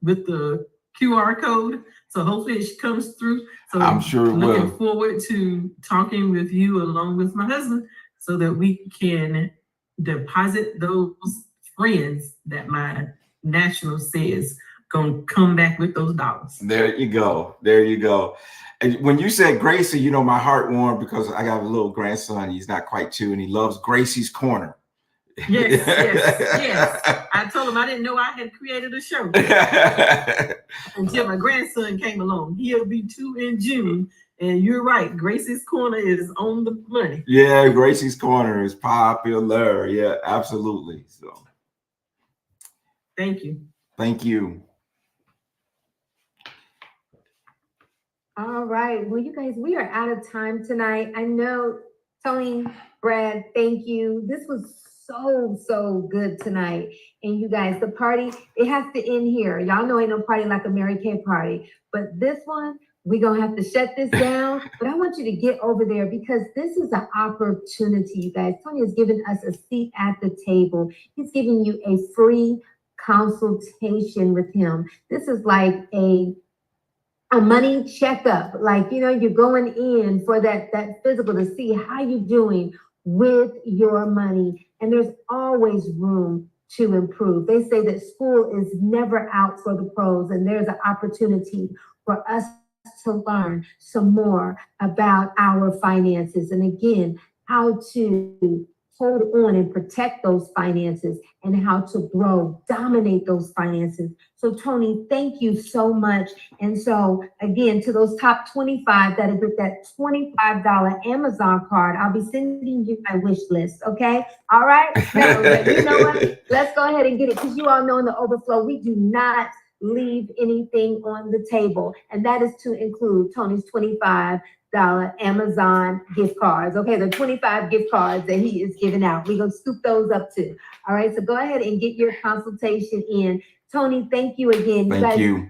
with the QR code. So hopefully it comes through. So I'm sure it will. Looking forward to talking with you along with my husband so that we can deposit those friends that my national says gonna come back with those dollars. There you go. There you go. And when you said Gracie, you know, my heart warmed because I got a little grandson. He's not quite 2, and he loves Gracie's Corner. Yes. I told him I didn't know I had created a show until my grandson came along. He'll be 2 in June. And you're right, Gracie's Corner is on the money. Yeah, Gracie's Corner is popular. Yeah, absolutely. So thank you. Thank you. All right. Well, you guys, we are out of time tonight. I know, Tony, Brad, thank you. This was so good tonight. And you guys, the party, it has to end here. Y'all know ain't no party like a Mary Kay party. But this one, we're going to have to shut this down. But I want you to get over there because this is an opportunity, you guys. Tony has given us a seat at the table. He's giving you a free consultation with him. This is like a money checkup, like, you know, you're going in for that physical to see how you're doing with your money. And there's always room to improve. They say that school is never out for the pros, and there's an opportunity for us to learn some more about our finances. And again, how to hold on and protect those finances and how to grow, dominate those finances. So Tony, thank you so much. And so again, to those top 25 that is with that $25 Amazon card, I'll be sending you my wish list, okay? All right? Now, you know what? Let's go ahead and get it, because you all know in the overflow, we do not leave anything on the table. And that is to include Tony's $25 Amazon gift cards. Okay, the 25 gift cards that he is giving out. We're going to scoop those up too. All right, so go ahead and get your consultation in. Tony, thank you again. Thank you.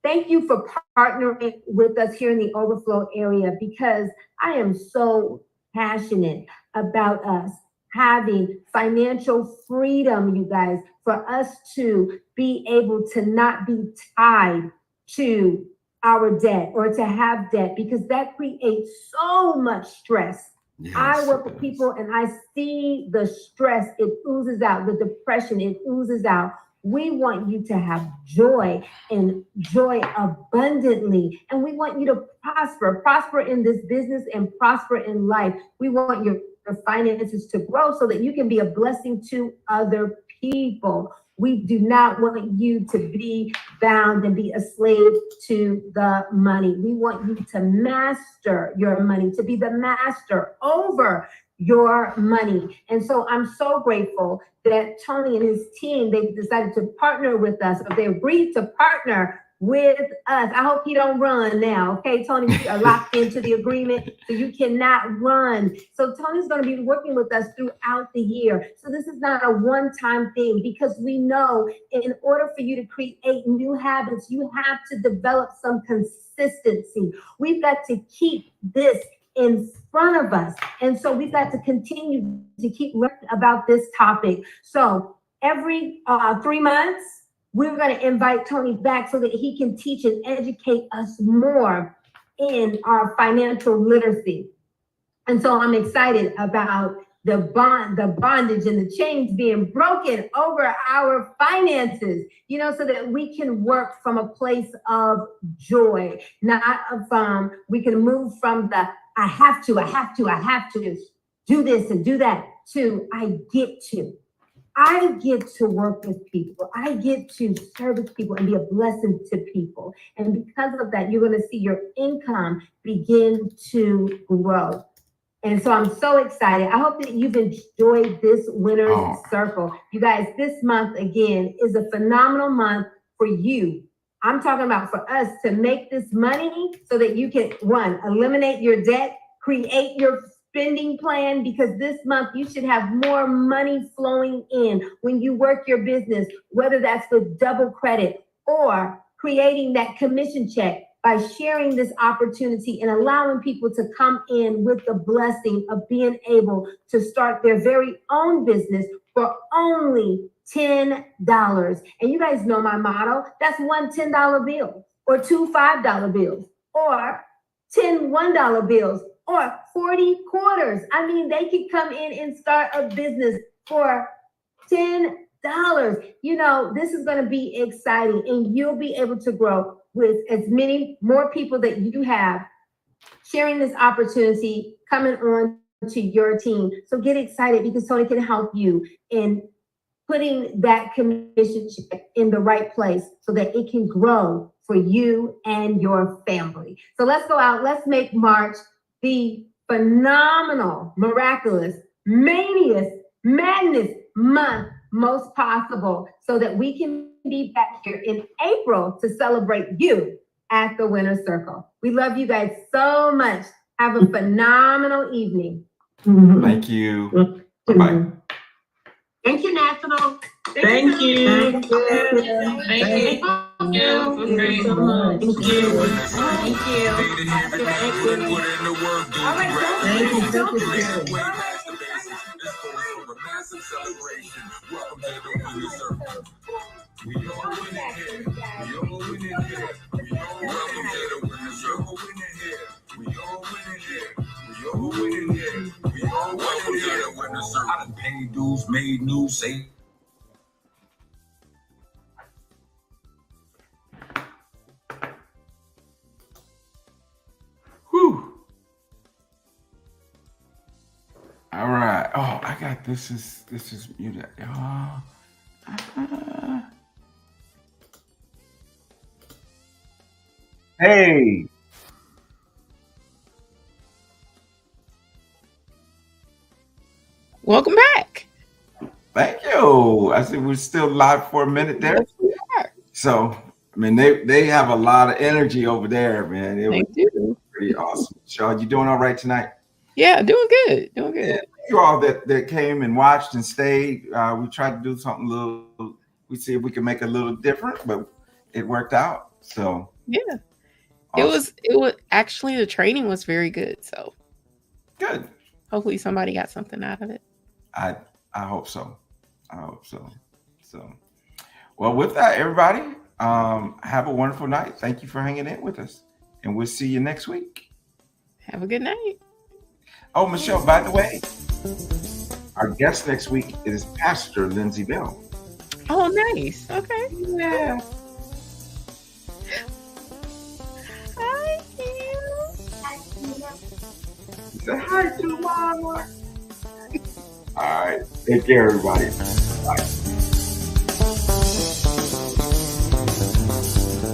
Thank you for partnering with us here in the overflow area, because I am so passionate about us having financial freedom, you guys, for us to be able to not be tied to our debt or to have debt, because that creates so much stress. Yes, I work with people and I see the stress, it oozes out, the depression, it oozes out. We want you to have joy and joy abundantly. And we want you to prosper in this business and prosper in life. We want your finances to grow so that you can be a blessing to other people. We do not want you to be bound and be a slave to the money. We want you to master your money, to be the master over your money. And so I'm so grateful that Tony and his team, they've decided to partner with us, or they agreed to partner with us. I hope you don't run now, okay? Tony, you are locked into the agreement, so you cannot run. So Tony's gonna be working with us throughout the year. So this is not a one-time thing, because we know in order for you to create new habits, you have to develop some consistency. We've got to keep this in front of us. And so we've got to continue to keep learning about this topic. So every 3 months, we're going to invite Tony back so that he can teach and educate us more in our financial literacy. And so I'm excited about the bondage and the chains being broken over our finances, you know, so that we can work from a place of joy, not from, we can move from the I have to do this and do that to I get to work with people. I get to service people and be a blessing to people. And because of that, you're going to see your income begin to grow. And so I'm so excited. I hope that you've enjoyed this winner's circle. You guys, this month, again, is a phenomenal month for you. I'm talking about for us to make this money so that you can, one, eliminate your debt, create your spending plan, because this month you should have more money flowing in when you work your business, whether that's with double credit or creating that commission check by sharing this opportunity and allowing people to come in with the blessing of being able to start their very own business for only $10. And you guys know my motto, that's one $10 bill, or two $5 bills, or 10 $1 bills, or 40 quarters. I mean, they could come in and start a business for $10. You know, this is going to be exciting, and you'll be able to grow with as many more people that you have sharing this opportunity, coming on to your team. So get excited, because Tony can help you in putting that commission check in the right place so that it can grow for you and your family. So let's go out. Let's make March the phenomenal, miraculous, madness month most possible, so that we can be back here in April to celebrate you at the Winner's Circle. We love you guys so much. Have a phenomenal evening. Thank you. Bye. Thank you, National. Thank you. Thank you. Thank you. Thank you so much. Thank you. All right, don't Massive celebration. Welcome to the Winner's Circle. We all winning here. We all winning here. We all welcome to the Winner's Circle. We all winning here. We all winning here. We all welcome to the Winner's Circle. I done paid dues, made news, say. Whew. All right. Oh, I got this is muted. Hey, Welcome back. thank you. I said we're still live for a minute there. Yes, we are. So, I mean, they have a lot of energy over there, man. It was Thank you. pretty awesome. Sean, you doing all right tonight? Yeah, doing good. Doing good. Yeah, you all that came and watched and stayed. We tried to do something a little. We see if we can make it a little different, but it worked out. So Yeah. awesome. It was actually, the training was very good. So Good. hopefully somebody got something out of it. I hope so. I hope so. So, well, with that, everybody, have a wonderful night. Thank you for hanging in with us, and we'll see you next week. Have a good night. Oh, Michelle, by the way, our guest next week is Pastor Lindsay Bell. Oh, nice. Okay. Yeah. Hi, Kim. Say hi to mama. All right. Take care, everybody. Bye.